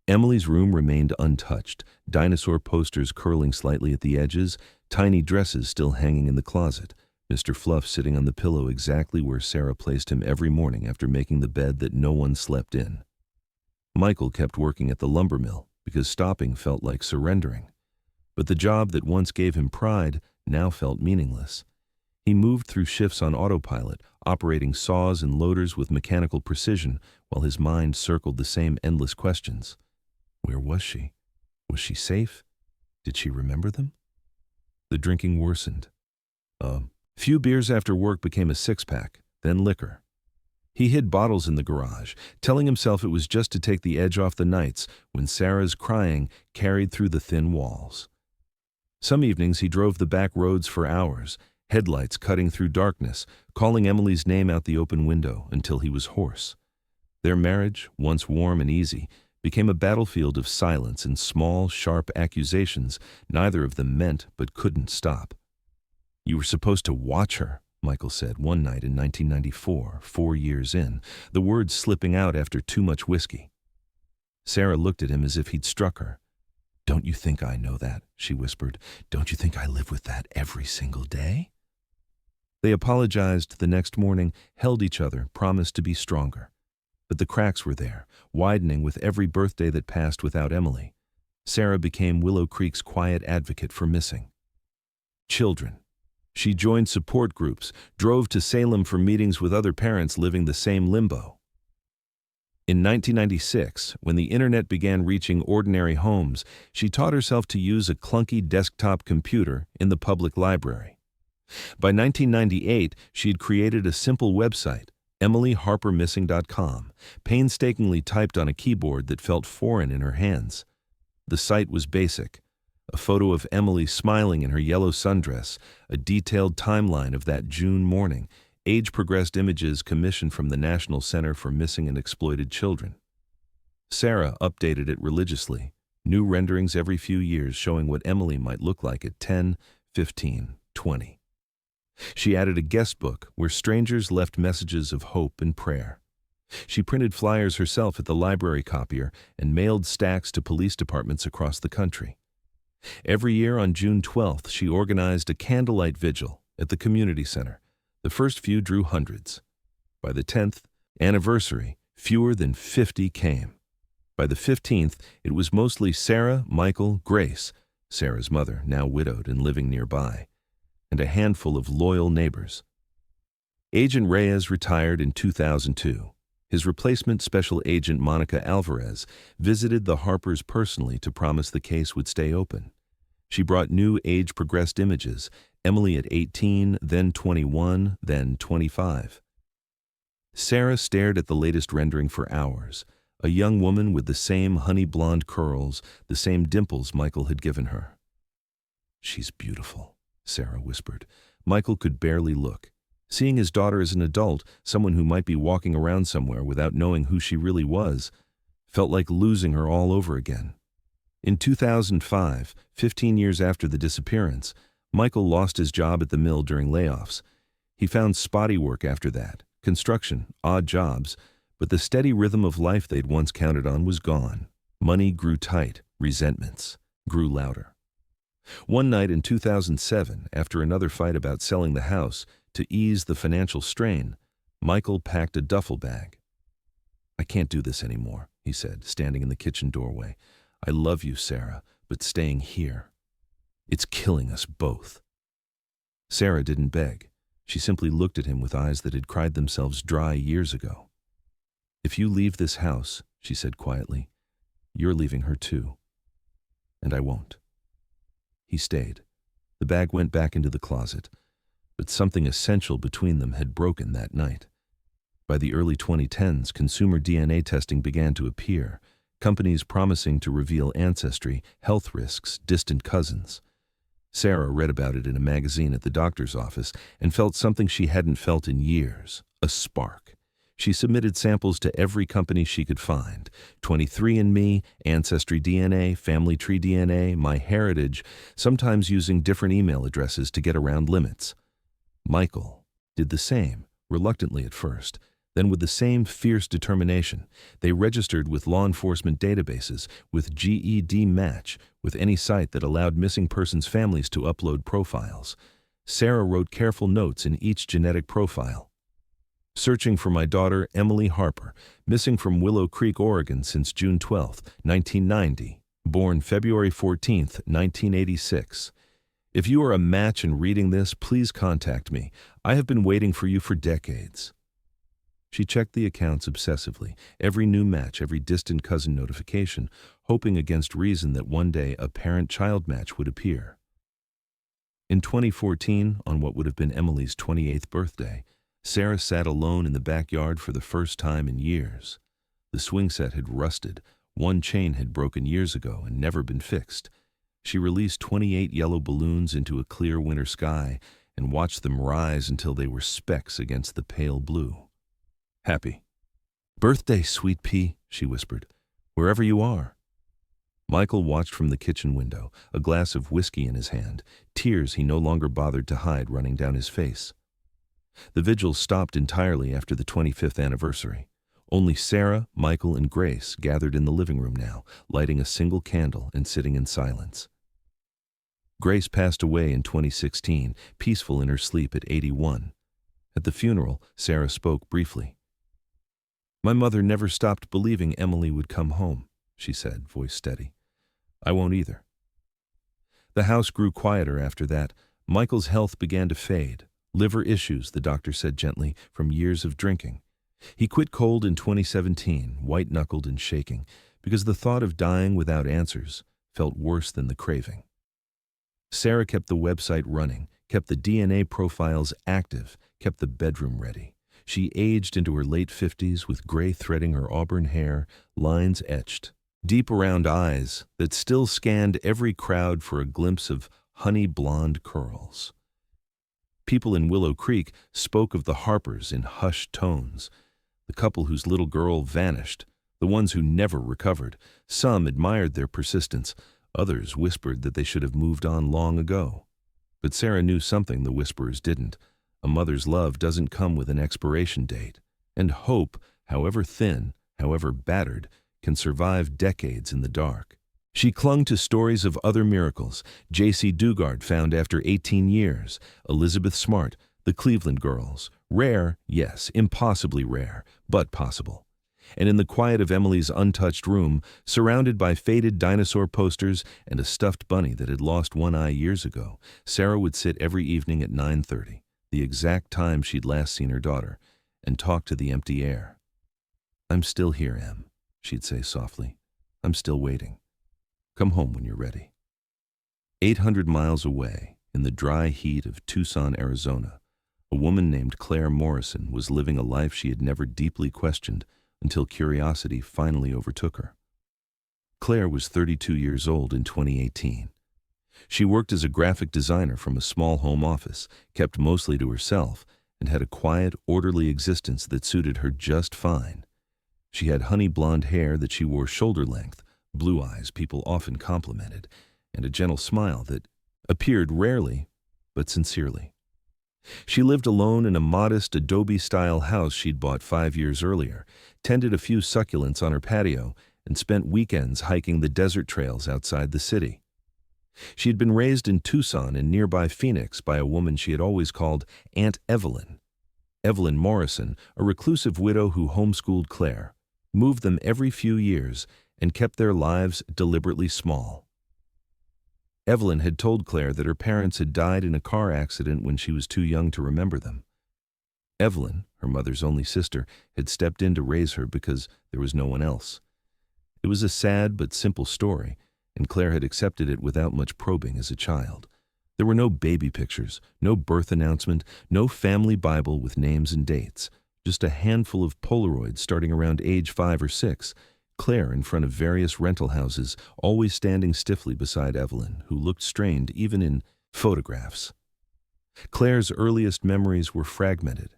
Emily's room remained untouched, dinosaur posters curling slightly at the edges, tiny dresses still hanging in the closet, Mr. Fluff sitting on the pillow exactly where Sarah placed him every morning after making the bed that no one slept in. Michael kept working at the lumber mill because stopping felt like surrendering. But the job that once gave him pride now felt meaningless. He moved through shifts on autopilot, operating saws and loaders with mechanical precision, while his mind circled the same endless questions. Where was she? Was she safe? Did she remember them? The drinking worsened. A few beers after work became a 6-pack, then liquor. He hid bottles in the garage, telling himself it was just to take the edge off the nights when Sarah's crying carried through the thin walls. Some evenings he drove the back roads for hours, headlights cutting through darkness, calling Emily's name out the open window until he was hoarse. Their marriage, once warm and easy, became a battlefield of silence and small, sharp accusations neither of them meant but couldn't stop. You were supposed to watch her, Michael said one night in 1994, 4 years in, the words slipping out after too much whiskey. Sarah looked at him as if he'd struck her. Don't you think I know that? She whispered. Don't you think I live with that every single day? They apologized the next morning, held each other, promised to be stronger. But the cracks were there, widening with every birthday that passed without Emily. Sarah became Willow Creek's quiet advocate for missing children. She joined support groups, drove to Salem for meetings with other parents living the same limbo. In 1996, when the internet began reaching ordinary homes, she taught herself to use a clunky desktop computer in the public library. By 1998, she had created a simple website, emilyharpermissing.com, painstakingly typed on a keyboard that felt foreign in her hands. The site was basic. A photo of Emily smiling in her yellow sundress, a detailed timeline of that June morning, age-progressed images commissioned from the National Center for Missing and Exploited Children. Sarah updated it religiously, new renderings every few years showing what Emily might look like at 10, 15, 20. She added a guest book where strangers left messages of hope and prayer. She printed flyers herself at the library copier and mailed stacks to police departments across the country. Every year on June 12th, she organized a candlelight vigil at the community center. The first few drew hundreds. By the 10th anniversary, fewer than 50 came. By the 15th, it was mostly Sarah, Michael, Grace, Sarah's mother, now widowed and living nearby, and a handful of loyal neighbors. Agent Reyes retired in 2002. His replacement, Special Agent Monica Alvarez, visited the Harpers personally to promise the case would stay open. She brought new age-progressed images, Emily at 18, then 21, then 25. Sarah stared at the latest rendering for hours, a young woman with the same honey-blonde curls, the same dimples Michael had given her. "She's beautiful," Sarah whispered. Michael could barely look. Seeing his daughter as an adult, someone who might be walking around somewhere without knowing who she really was, felt like losing her all over again. In 2005, 15 years after the disappearance, Michael lost his job at the mill during layoffs. He found spotty work after that, construction, odd jobs, but the steady rhythm of life they'd once counted on was gone. Money grew tight, resentments grew louder. One night in 2007, after another fight about selling the house, to ease the financial strain, Michael packed a duffel bag. "I can't do this anymore," he said, standing in the kitchen doorway. "I love you, Sarah, but staying here, it's killing us both." Sarah didn't beg. She simply looked at him with eyes that had cried themselves dry years ago. "If you leave this house," she said quietly, "you're leaving her too. And I won't." He stayed. The bag went back into the closet. But something essential between them had broken that night. By the early 2010s, consumer DNA testing began to appear, companies promising to reveal ancestry, health risks, distant cousins. Sarah read about it in a magazine at the doctor's office and felt something she hadn't felt in years, a spark. She submitted samples to every company she could find, 23andMe, Ancestry DNA, Family Tree DNA, MyHeritage, sometimes using different email addresses to get around limits. Michael did the same, reluctantly at first, then with the same fierce determination. They registered with law enforcement databases, with GED Match, with any site that allowed missing persons' families to upload profiles. Sarah wrote careful notes in each genetic profile. "Searching for my daughter, Emily Harper, missing from Willow Creek, Oregon since June 12, 1990, born February 14, 1986. If you are a match and reading this, please contact me. I have been waiting for you for decades." She checked the accounts obsessively, every new match, every distant cousin notification, hoping against reason that one day a parent-child match would appear. In 2014, on what would have been Emily's 28th birthday, Sarah sat alone in the backyard for the first time in years. The swing set had rusted, one chain had broken years ago and never been fixed. She released 28 yellow balloons into a clear winter sky and watched them rise until they were specks against the pale blue. "Happy birthday, sweet pea," she whispered, "wherever you are." Michael watched from the kitchen window, a glass of whiskey in his hand, tears he no longer bothered to hide running down his face. The vigil stopped entirely after the 25th anniversary. Only Sarah, Michael, and Grace gathered in the living room now, lighting a single candle and sitting in silence. Grace passed away in 2016, peaceful in her sleep at 81. At the funeral, Sarah spoke briefly. "My mother never stopped believing Emily would come home," she said, voice steady. "I won't either." The house grew quieter after that. Michael's health began to fade. Liver issues, the doctor said gently, from years of drinking. He quit cold in 2017, white-knuckled and shaking, because the thought of dying without answers felt worse than the craving. Sarah kept the website running, kept the DNA profiles active, kept the bedroom ready. She aged into her late 50s with gray threading her auburn hair, lines etched, deep around eyes that still scanned every crowd for a glimpse of honey blonde curls. People in Willow Creek spoke of the Harpers in hushed tones, the couple whose little girl vanished, the the ones who never recovered. Some admired their persistence, others whispered that they should have moved on long ago. But Sarah knew something the whisperers didn't. A mother's love doesn't come with an expiration date, and hope, however thin, however battered, can survive decades in the dark. She clung to stories of other miracles: J.C. Dugard found after 18 years, Elizabeth Smart, the Cleveland girls. Rare, yes, impossibly rare, but possible. And in the quiet of Emily's untouched room, surrounded by faded dinosaur posters and a stuffed bunny that had lost one eye years ago, Sarah would sit every evening at 9:30, the exact time she'd last seen her daughter, and talk to the empty air. "I'm still here, Em," she'd say softly. "I'm still waiting. Come home when you're ready." 800 miles away, in the dry heat of Tucson, Arizona, a woman named Claire Morrison was living a life she had never deeply questioned until curiosity finally overtook her. Claire was 32 years old in 2018. She worked as a graphic designer from a small home office, kept mostly to herself, and had a quiet, orderly existence that suited her just fine. She had honey blonde hair that she wore shoulder length, blue eyes people often complimented, and a gentle smile that appeared rarely but sincerely. She lived alone in a modest adobe-style house she'd bought 5 years earlier, tended a few succulents on her patio, and spent weekends hiking the desert trails outside the city. She had been raised in Tucson and nearby Phoenix by a woman she had always called Aunt Evelyn. Evelyn Morrison, a reclusive widow who homeschooled Claire, moved them every few years, and kept their lives deliberately small. Evelyn had told Claire that her parents had died in a car accident when she was too young to remember them. Evelyn, her mother's only sister, had stepped in to raise her because there was no one else. It was a sad but simple story, and Claire had accepted it without much probing as a child. There were no baby pictures, no birth announcement, no family Bible with names and dates, just a handful of Polaroids starting around age 5 or 6, Claire in front of various rental houses, always standing stiffly beside Evelyn, who looked strained even in photographs. Claire's earliest memories were fragmented.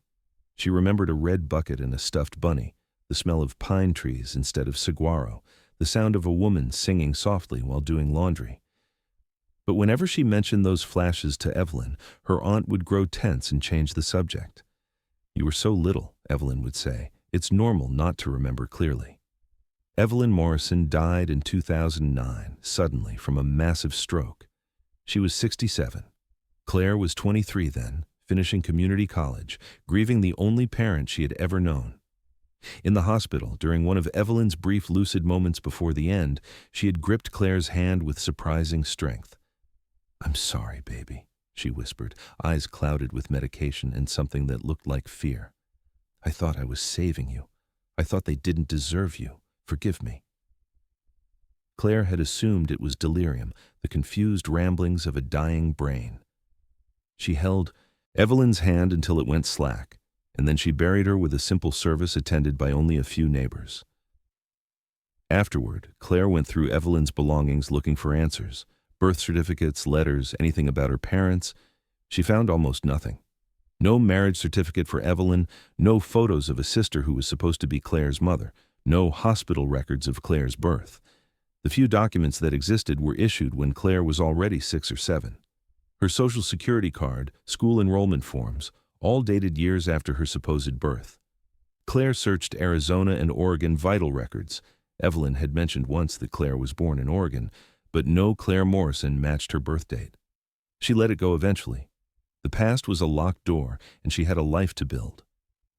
She remembered a red bucket and a stuffed bunny, the smell of pine trees instead of saguaro, the sound of a woman singing softly while doing laundry. But whenever she mentioned those flashes to Evelyn, her aunt would grow tense and change the subject. "You were so little," Evelyn would say. "It's normal not to remember clearly." Evelyn Morrison died in 2009, suddenly, from a massive stroke. She was 67. Claire was 23 then, finishing community college, grieving the only parent she had ever known. In the hospital, during one of Evelyn's brief lucid moments before the end, she had gripped Claire's hand with surprising strength. "I'm sorry, baby," she whispered, eyes clouded with medication and something that looked like fear. "I thought I was saving you. I thought they didn't deserve you. Forgive me." Claire had assumed it was delirium, the confused ramblings of a dying brain. She held Evelyn's hand until it went slack, and then she buried her with a simple service attended by only a few neighbors. Afterward, Claire went through Evelyn's belongings looking for answers: birth certificates, letters, anything about her parents. She found almost nothing. No marriage certificate for Evelyn, no photos of a sister who was supposed to be Claire's mother, no hospital records of Claire's birth. The few documents that existed were issued when Claire was already 6 or 7. Her Social Security card, school enrollment forms, all dated years after her supposed birth. Claire searched Arizona and Oregon vital records. Evelyn had mentioned once that Claire was born in Oregon, but no Claire Morrison matched her birth date. She let it go eventually. The past was a locked door, and she had a life to build.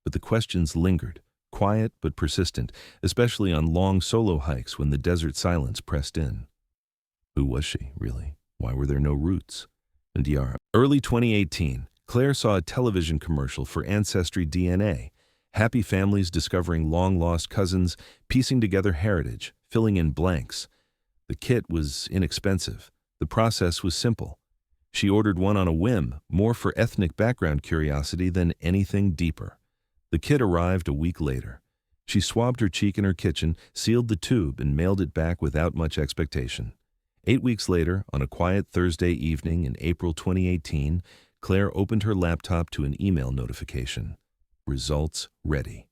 But the questions lingered, quiet but persistent, especially on long solo hikes when the desert silence pressed in. Who was she, really? Why were there no roots? And early 2018, Claire saw a television commercial for Ancestry DNA, happy families discovering long-lost cousins, piecing together heritage, filling in blanks. The kit was inexpensive. The process was simple. She ordered one on a whim, more for ethnic background curiosity than anything deeper. The kit arrived a week later. She swabbed her cheek in her kitchen, sealed the tube, and mailed it back without much expectation. 8 weeks later, on a quiet Thursday evening in April 2018, Claire opened her laptop to an email notification. Results ready.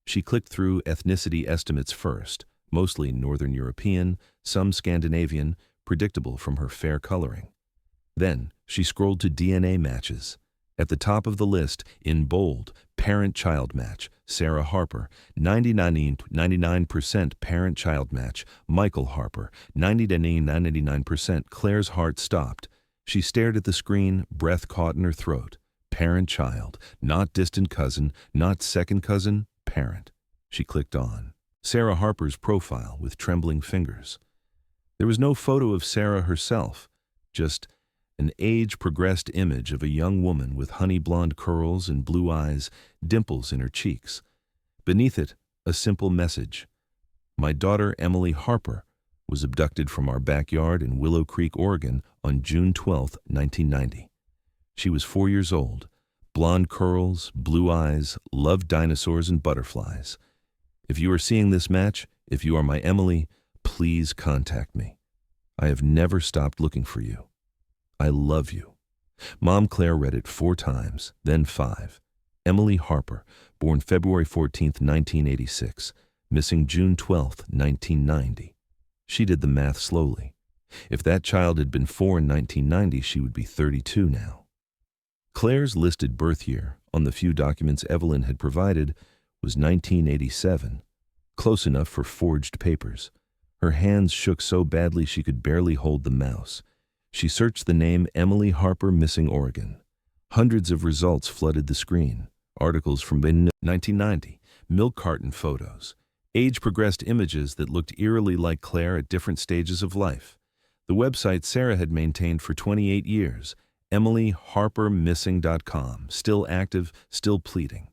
She clicked through ethnicity estimates first, mostly Northern European, some Scandinavian, predictable from her fair coloring. Then she scrolled to DNA matches. At the top of the list, in bold, parent-child match, Sarah Harper, 99% parent-child match, Michael Harper, 99%. Claire's heart stopped. She stared at the screen, breath caught in her throat. Parent-child, not distant cousin, not second cousin, parent. She clicked on Sarah Harper's profile with trembling fingers. There was no photo of Sarah herself, just an age-progressed image of a young woman with honey-blonde curls and blue eyes, dimples in her cheeks. Beneath it, a simple message. My daughter, Emily Harper, was abducted from our backyard in Willow Creek, Oregon on June 12, 1990. She was 4 years old, blonde curls, blue eyes, loved dinosaurs and butterflies. If you are seeing this match, if you are my Emily, please contact me. I have never stopped looking for you. I love you. Mom Claire read it 4 times, then 5. Emily Harper, born February 14, 1986, missing June 12, 1990. She did the math slowly. If that child had been 4 in 1990, she would be 32 now. Claire's listed birth year, on the few documents Evelyn had provided, was 1987, close enough for forged papers. Her hands shook so badly she could barely hold the mouse. She searched the name Emily Harper Missing Oregon. Hundreds of results flooded the screen. Articles from 1990, milk carton photos, age-progressed images that looked eerily like Claire at different stages of life. The website Sarah had maintained for 28 years, EmilyHarperMissing.com, still active, still pleading.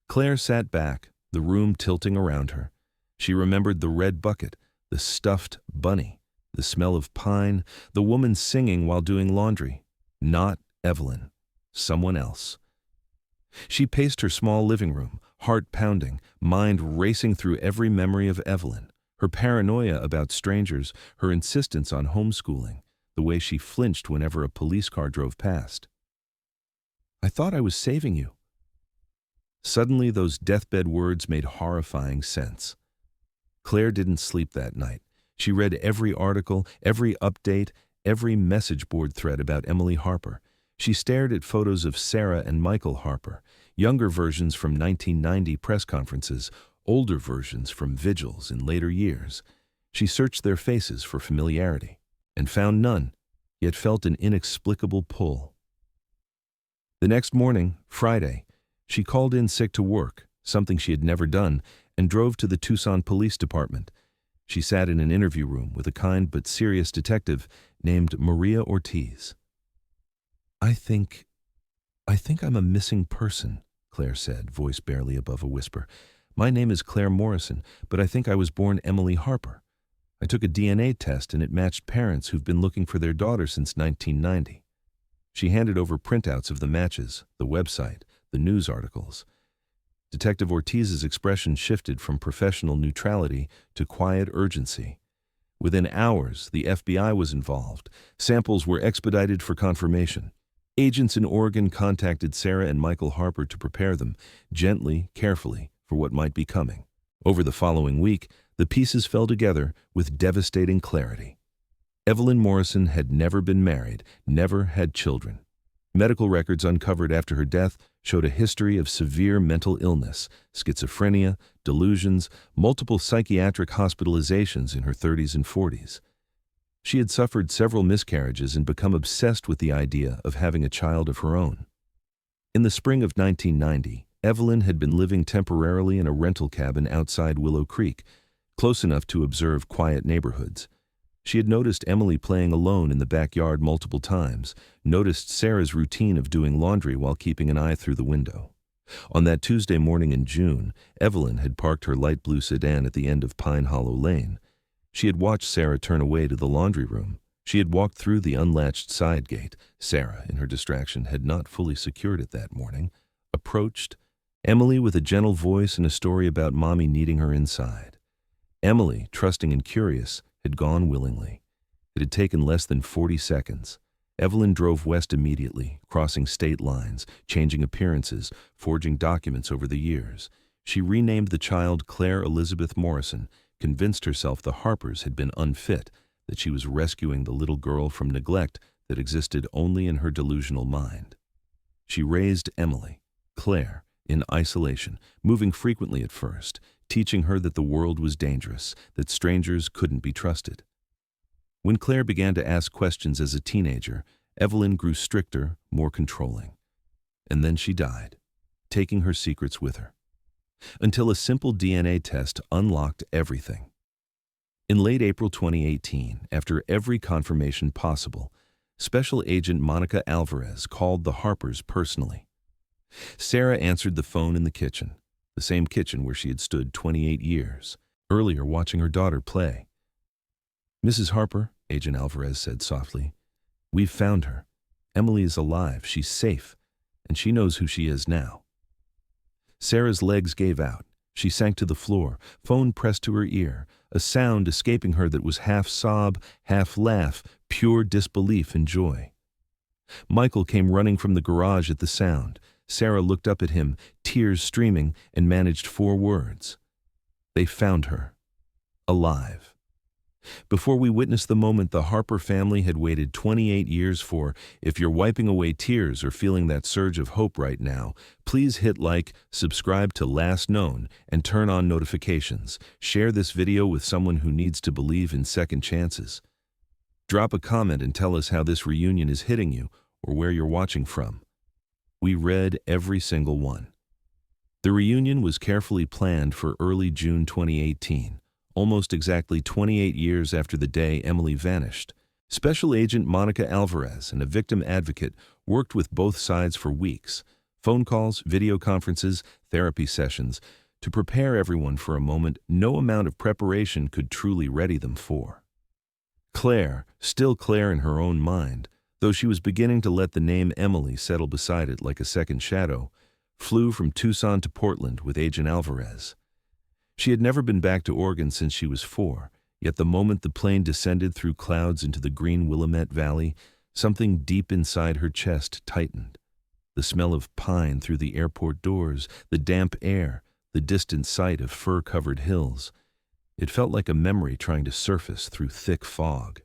Claire sat back, the room tilting around her. She remembered the red bucket, the stuffed bunny, the smell of pine, the woman singing while doing laundry. Not Evelyn. Someone else. She paced her small living room, heart pounding, mind racing through every memory of Evelyn, her paranoia about strangers, her insistence on homeschooling, the way she flinched whenever a police car drove past. I thought I was saving you. Suddenly, those deathbed words made horrifying sense. Claire didn't sleep that night. She read every article, every update, every message board thread about Emily Harper. She stared at photos of Sarah and Michael Harper, younger versions from 1990 press conferences, older versions from vigils in later years. She searched their faces for familiarity, and found none, yet felt an inexplicable pull. The next morning, Friday, she called in sick to work, something she had never done, and drove to the Tucson Police Department. She sat in an interview room with a kind but serious detective named Maria Ortiz. I think I'm a missing person, Claire said, voice barely above a whisper. My name is Claire Morrison, but I think I was born Emily Harper. I took a DNA test and it matched parents who've been looking for their daughter since 1990. She handed over printouts of the matches, the website, the news articles. Detective Ortiz's expression shifted from professional neutrality to quiet urgency. Within hours, the FBI was involved. Samples were expedited for confirmation. Agents in Oregon contacted Sarah and Michael Harper to prepare them, gently, carefully, for what might be coming. Over the following week, the pieces fell together with devastating clarity. Evelyn Morrison had never been married, never had children. Medical records uncovered after her death showed a history of severe mental illness, schizophrenia, delusions, multiple psychiatric hospitalizations in her 30s and 40s. She had suffered several miscarriages and become obsessed with the idea of having a child of her own. In the spring of 1990, Evelyn had been living temporarily in a rental cabin outside Willow Creek, close enough to observe quiet neighborhoods. She had noticed Emily playing alone in the backyard multiple times, noticed Sarah's routine of doing laundry while keeping an eye through the window. On that Tuesday morning in June, Evelyn had parked her light blue sedan at the end of Pine Hollow Lane. She had watched Sarah turn away to the laundry room. She had walked through the unlatched side gate. Sarah, in her distraction, had not fully secured it that morning. Approached Emily with a gentle voice and a story about Mommy needing her inside. Emily, trusting and curious, had gone willingly. It had taken less than 40 seconds. Evelyn drove west immediately, crossing state lines, changing appearances, forging documents over the years. She renamed the child Claire Elizabeth Morrison, convinced herself the Harpers had been unfit, that she was rescuing the little girl from neglect that existed only in her delusional mind. She raised Emily, Claire, in isolation, moving frequently at first, teaching her that the world was dangerous, that strangers couldn't be trusted. When Claire began to ask questions as a teenager, Evelyn grew stricter, more controlling. And then she died, taking her secrets with her. Until a simple DNA test unlocked everything. In late April 2018, after every confirmation possible, Special Agent Monica Alvarez called the Harpers personally. Sarah answered the phone in the kitchen, the same kitchen where she had stood 28 years, earlier watching her daughter play. "Mrs. Harper," Agent Alvarez said softly, "we've found her. Emily is alive, she's safe, and she knows who she is now." Sarah's legs gave out. She sank to the floor, phone pressed to her ear, a sound escaping her that was half sob, half laugh, pure disbelief and joy. Michael came running from the garage at the sound. Sarah looked up at him, tears streaming, and managed 4 words. They found her. Alive. Before we witnessed the moment the Harper family had waited 28 years for, if you're wiping away tears or feeling that surge of hope right now, please hit like, subscribe to Last Known, and turn on notifications. Share this video with someone who needs to believe in second chances. Drop a comment and tell us how this reunion is hitting you or where you're watching from. We read every single one. The reunion was carefully planned for early June 2018. Almost exactly 28 years after the day Emily vanished. Special Agent Monica Alvarez and a victim advocate worked with both sides for weeks. Phone calls, video conferences, therapy sessions, to prepare everyone for a moment no amount of preparation could truly ready them for. Claire, still Claire in her own mind, though she was beginning to let the name Emily settle beside it like a second shadow, flew from Tucson to Portland with Agent Alvarez. She had never been back to Oregon since she was 4, yet the moment the plane descended through clouds into the green Willamette Valley, something deep inside her chest tightened. The smell of pine through the airport doors, the damp air, the distant sight of fir-covered hills. It felt like a memory trying to surface through thick fog.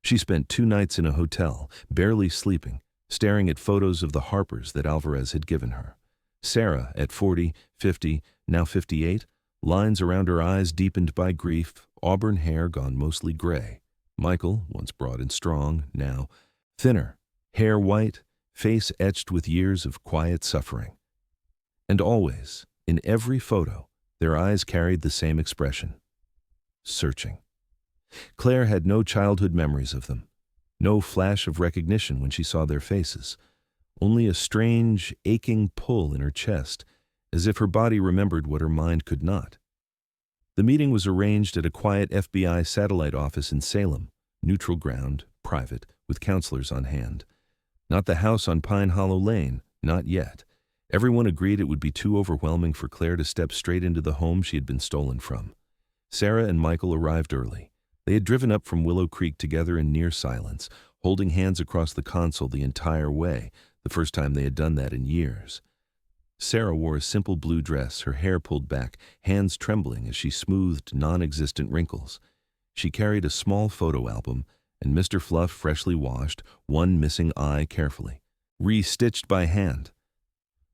She spent 2 nights in a hotel, barely sleeping, staring at photos of the Harpers that Alvarez had given her. Sarah, at 40, 50, now 58, lines around her eyes deepened by grief, auburn hair gone mostly gray. Michael, once broad and strong, now thinner, hair white, face etched with years of quiet suffering. And always, in every photo, their eyes carried the same expression. Searching. Claire had no childhood memories of them, no flash of recognition when she saw their faces. Only a strange, aching pull in her chest, as if her body remembered what her mind could not. The meeting was arranged at a quiet FBI satellite office in Salem, neutral ground, private, with counselors on hand. Not the house on Pine Hollow Lane, not yet. Everyone agreed it would be too overwhelming for Claire to step straight into the home she had been stolen from. Sarah and Michael arrived early. They had driven up from Willow Creek together in near silence, holding hands across the console the entire way, the first time they had done that in years. Sarah wore a simple blue dress, her hair pulled back, hands trembling as she smoothed non-existent wrinkles. She carried a small photo album, and Mr. Fluff freshly washed, one missing eye carefully, re-stitched by hand.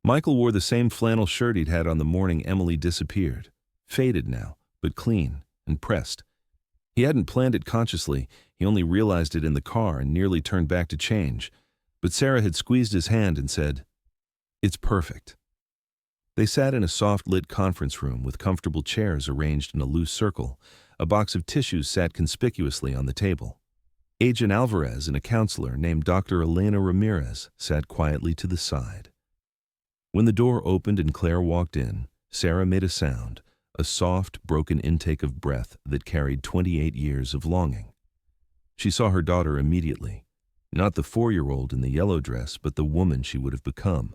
Michael wore the same flannel shirt he'd had on the morning Emily disappeared, faded now, but clean and pressed. He hadn't planned it consciously, he only realized it in the car and nearly turned back to change. But Sarah had squeezed his hand and said, "It's perfect." They sat in a soft-lit conference room with comfortable chairs arranged in a loose circle. A box of tissues sat conspicuously on the table. Agent Alvarez and a counselor named Dr. Elena Ramirez sat quietly to the side. When the door opened and Claire walked in, Sarah made a sound, a soft, broken intake of breath that carried 28 years of longing. She saw her daughter immediately. Not the 4-year-old in the yellow dress, but the woman she would have become.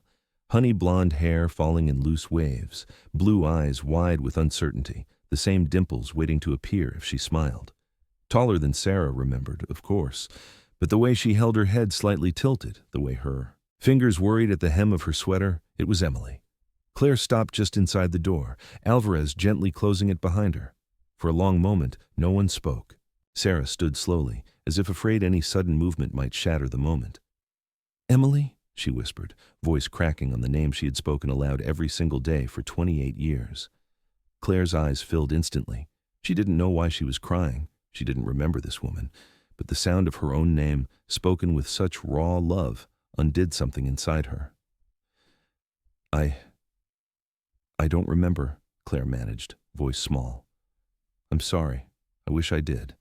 Honey blonde hair falling in loose waves, blue eyes wide with uncertainty, the same dimples waiting to appear if she smiled. Taller than Sarah remembered, of course, but the way she held her head slightly tilted, the way her fingers worried at the hem of her sweater, it was Emily. Claire stopped just inside the door, Alvarez gently closing it behind her. For a long moment, no one spoke. Sarah stood slowly, as if afraid any sudden movement might shatter the moment. "Emily?" she whispered, voice cracking on the name she had spoken aloud every single day for 28 years. Claire's eyes filled instantly. She didn't know why she was crying. She didn't remember this woman. But the sound of her own name, spoken with such raw love, undid something inside her. I don't remember," Claire managed, voice small. "I'm sorry. I wish I did.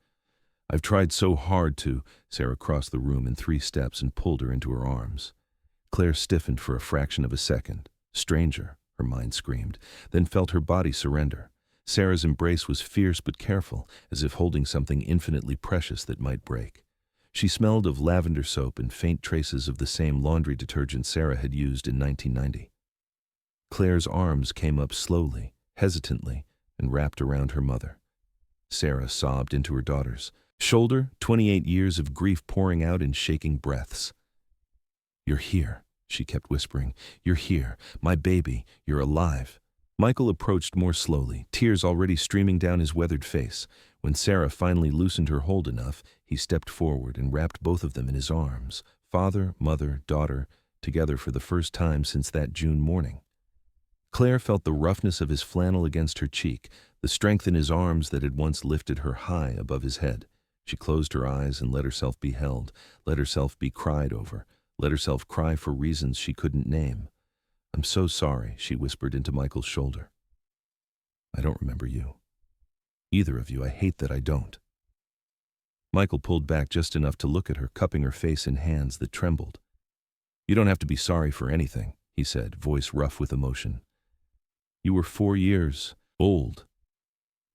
I've tried so hard to." Sarah crossed the room in 3 steps and pulled her into her arms. Claire stiffened for a fraction of a second. Stranger, her mind screamed, then felt her body surrender. Sarah's embrace was fierce but careful, as if holding something infinitely precious that might break. She smelled of lavender soap and faint traces of the same laundry detergent Sarah had used in 1990. Claire's arms came up slowly, hesitantly, and wrapped around her mother. Sarah sobbed into her daughter's shoulder, 28 years of grief pouring out in shaking breaths. "You're here," she kept whispering. "You're here. My baby. You're alive." Michael approached more slowly, tears already streaming down his weathered face. When Sarah finally loosened her hold enough, he stepped forward and wrapped both of them in his arms. Father, mother, daughter, together for the first time since that June morning. Claire felt the roughness of his flannel against her cheek, the strength in his arms that had once lifted her high above his head. She closed her eyes and let herself be held, let herself be cried over, let herself cry for reasons she couldn't name. "I'm so sorry," she whispered into Michael's shoulder. "I don't remember you. Either of you. I hate that I don't." Michael pulled back just enough to look at her, cupping her face in hands that trembled. "You don't have to be sorry for anything," he said, voice rough with emotion. "You were 4 years old.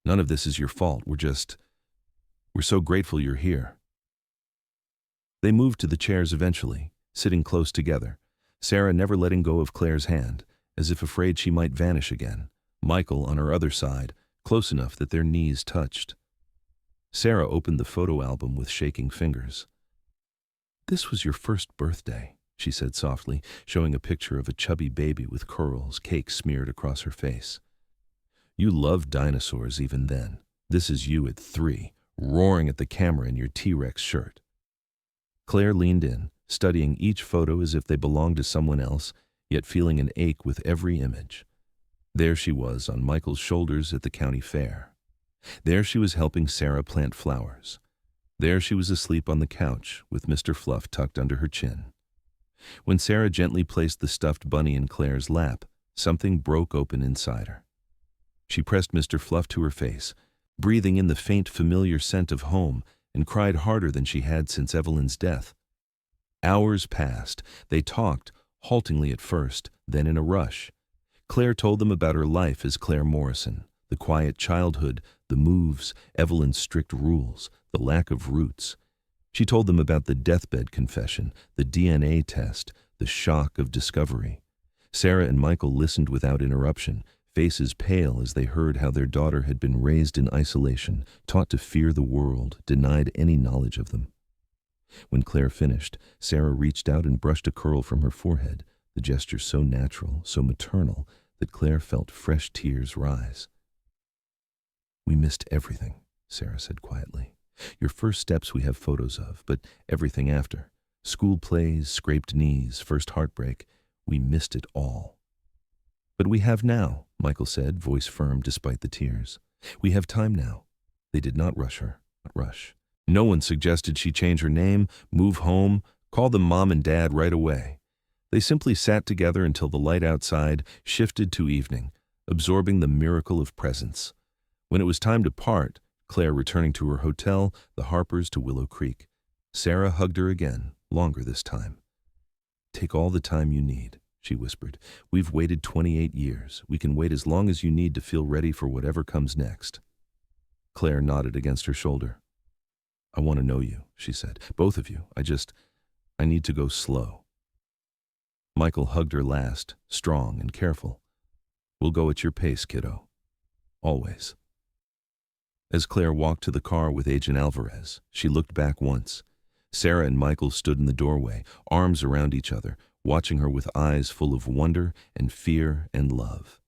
None of this is your fault. We're so grateful you're here." They moved to the chairs eventually, sitting close together, Sarah never letting go of Claire's hand, as if afraid she might vanish again, Michael on her other side, close enough that their knees touched. Sarah opened the photo album with shaking fingers. "This was your first birthday," she said softly, showing a picture of a chubby baby with curls, cake smeared across her face. "You loved dinosaurs even then. This is you at 3, roaring at the camera in your T-Rex shirt." Claire leaned in, studying each photo as if they belonged to someone else, yet feeling an ache with every image. There she was on Michael's shoulders at the county fair. There she was helping Sarah plant flowers. There she was asleep on the couch with Mr. Fluff tucked under her chin. When Sarah gently placed the stuffed bunny in Claire's lap, something broke open inside her. She pressed Mr. Fluff to her face, breathing in the faint familiar scent of home, and cried harder than she had since Evelyn's death. Hours passed. They talked, haltingly at first, then in a rush. Claire told them about her life as Claire Morrison, the quiet childhood, the moves, Evelyn's strict rules, the lack of roots. She told them about the deathbed confession, the DNA test, the shock of discovery. Sarah and Michael listened without interruption, faces pale as they heard how their daughter had been raised in isolation, taught to fear the world, denied any knowledge of them. When Claire finished, Sarah reached out and brushed a curl from her forehead, the gesture so natural, so maternal, that Claire felt fresh tears rise. "We missed everything," Sarah said quietly. "Your first steps we have photos of, but everything after. School plays, scraped knees, first heartbreak. We missed it all." "But we have now," Michael said, voice firm despite the tears. "We have time now." They did not rush her, not rush. No one suggested she change her name, move home, call them Mom and Dad right away. They simply sat together until the light outside shifted to evening, absorbing the miracle of presence. When it was time to part, Claire returning to her hotel, the Harpers to Willow Creek. Sarah hugged her again, longer this time. "Take all the time you need," she whispered. "We've waited 28 years. We can wait as long as you need to feel ready for whatever comes next." Claire nodded against her shoulder. "I want to know you," she said. "Both of you. I need to go slow." Michael hugged her last, strong and careful. "We'll go at your pace, kiddo. Always." As Claire walked to the car with Agent Alvarez, she looked back once. Sarah and Michael stood in the doorway, arms around each other, watching her with eyes full of wonder and fear and love.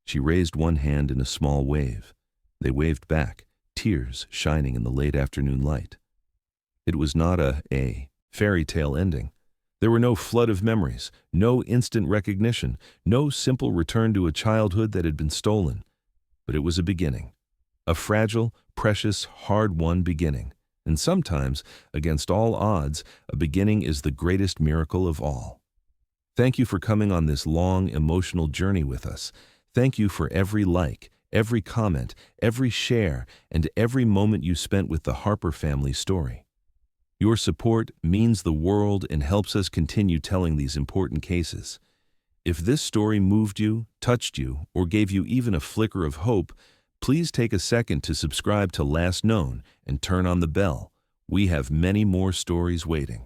She raised one hand in a small wave. They waved back, tears shining in the late afternoon light. It was not a fairy tale ending. There were no flood of memories, no instant recognition, no simple return to a childhood that had been stolen. But it was a beginning. A fragile, precious, hard-won beginning. And sometimes, against all odds, a beginning is the greatest miracle of all. Thank you for coming on this long, emotional journey with us. Thank you for every like, every comment, every share, and every moment you spent with the Harper family story. Your support means the world and helps us continue telling these important cases. If this story moved you, touched you, or gave you even a flicker of hope, please take a second to subscribe to Last Known and turn on the bell. We have many more stories waiting.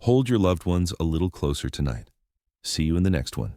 Hold your loved ones a little closer tonight. See you in the next one.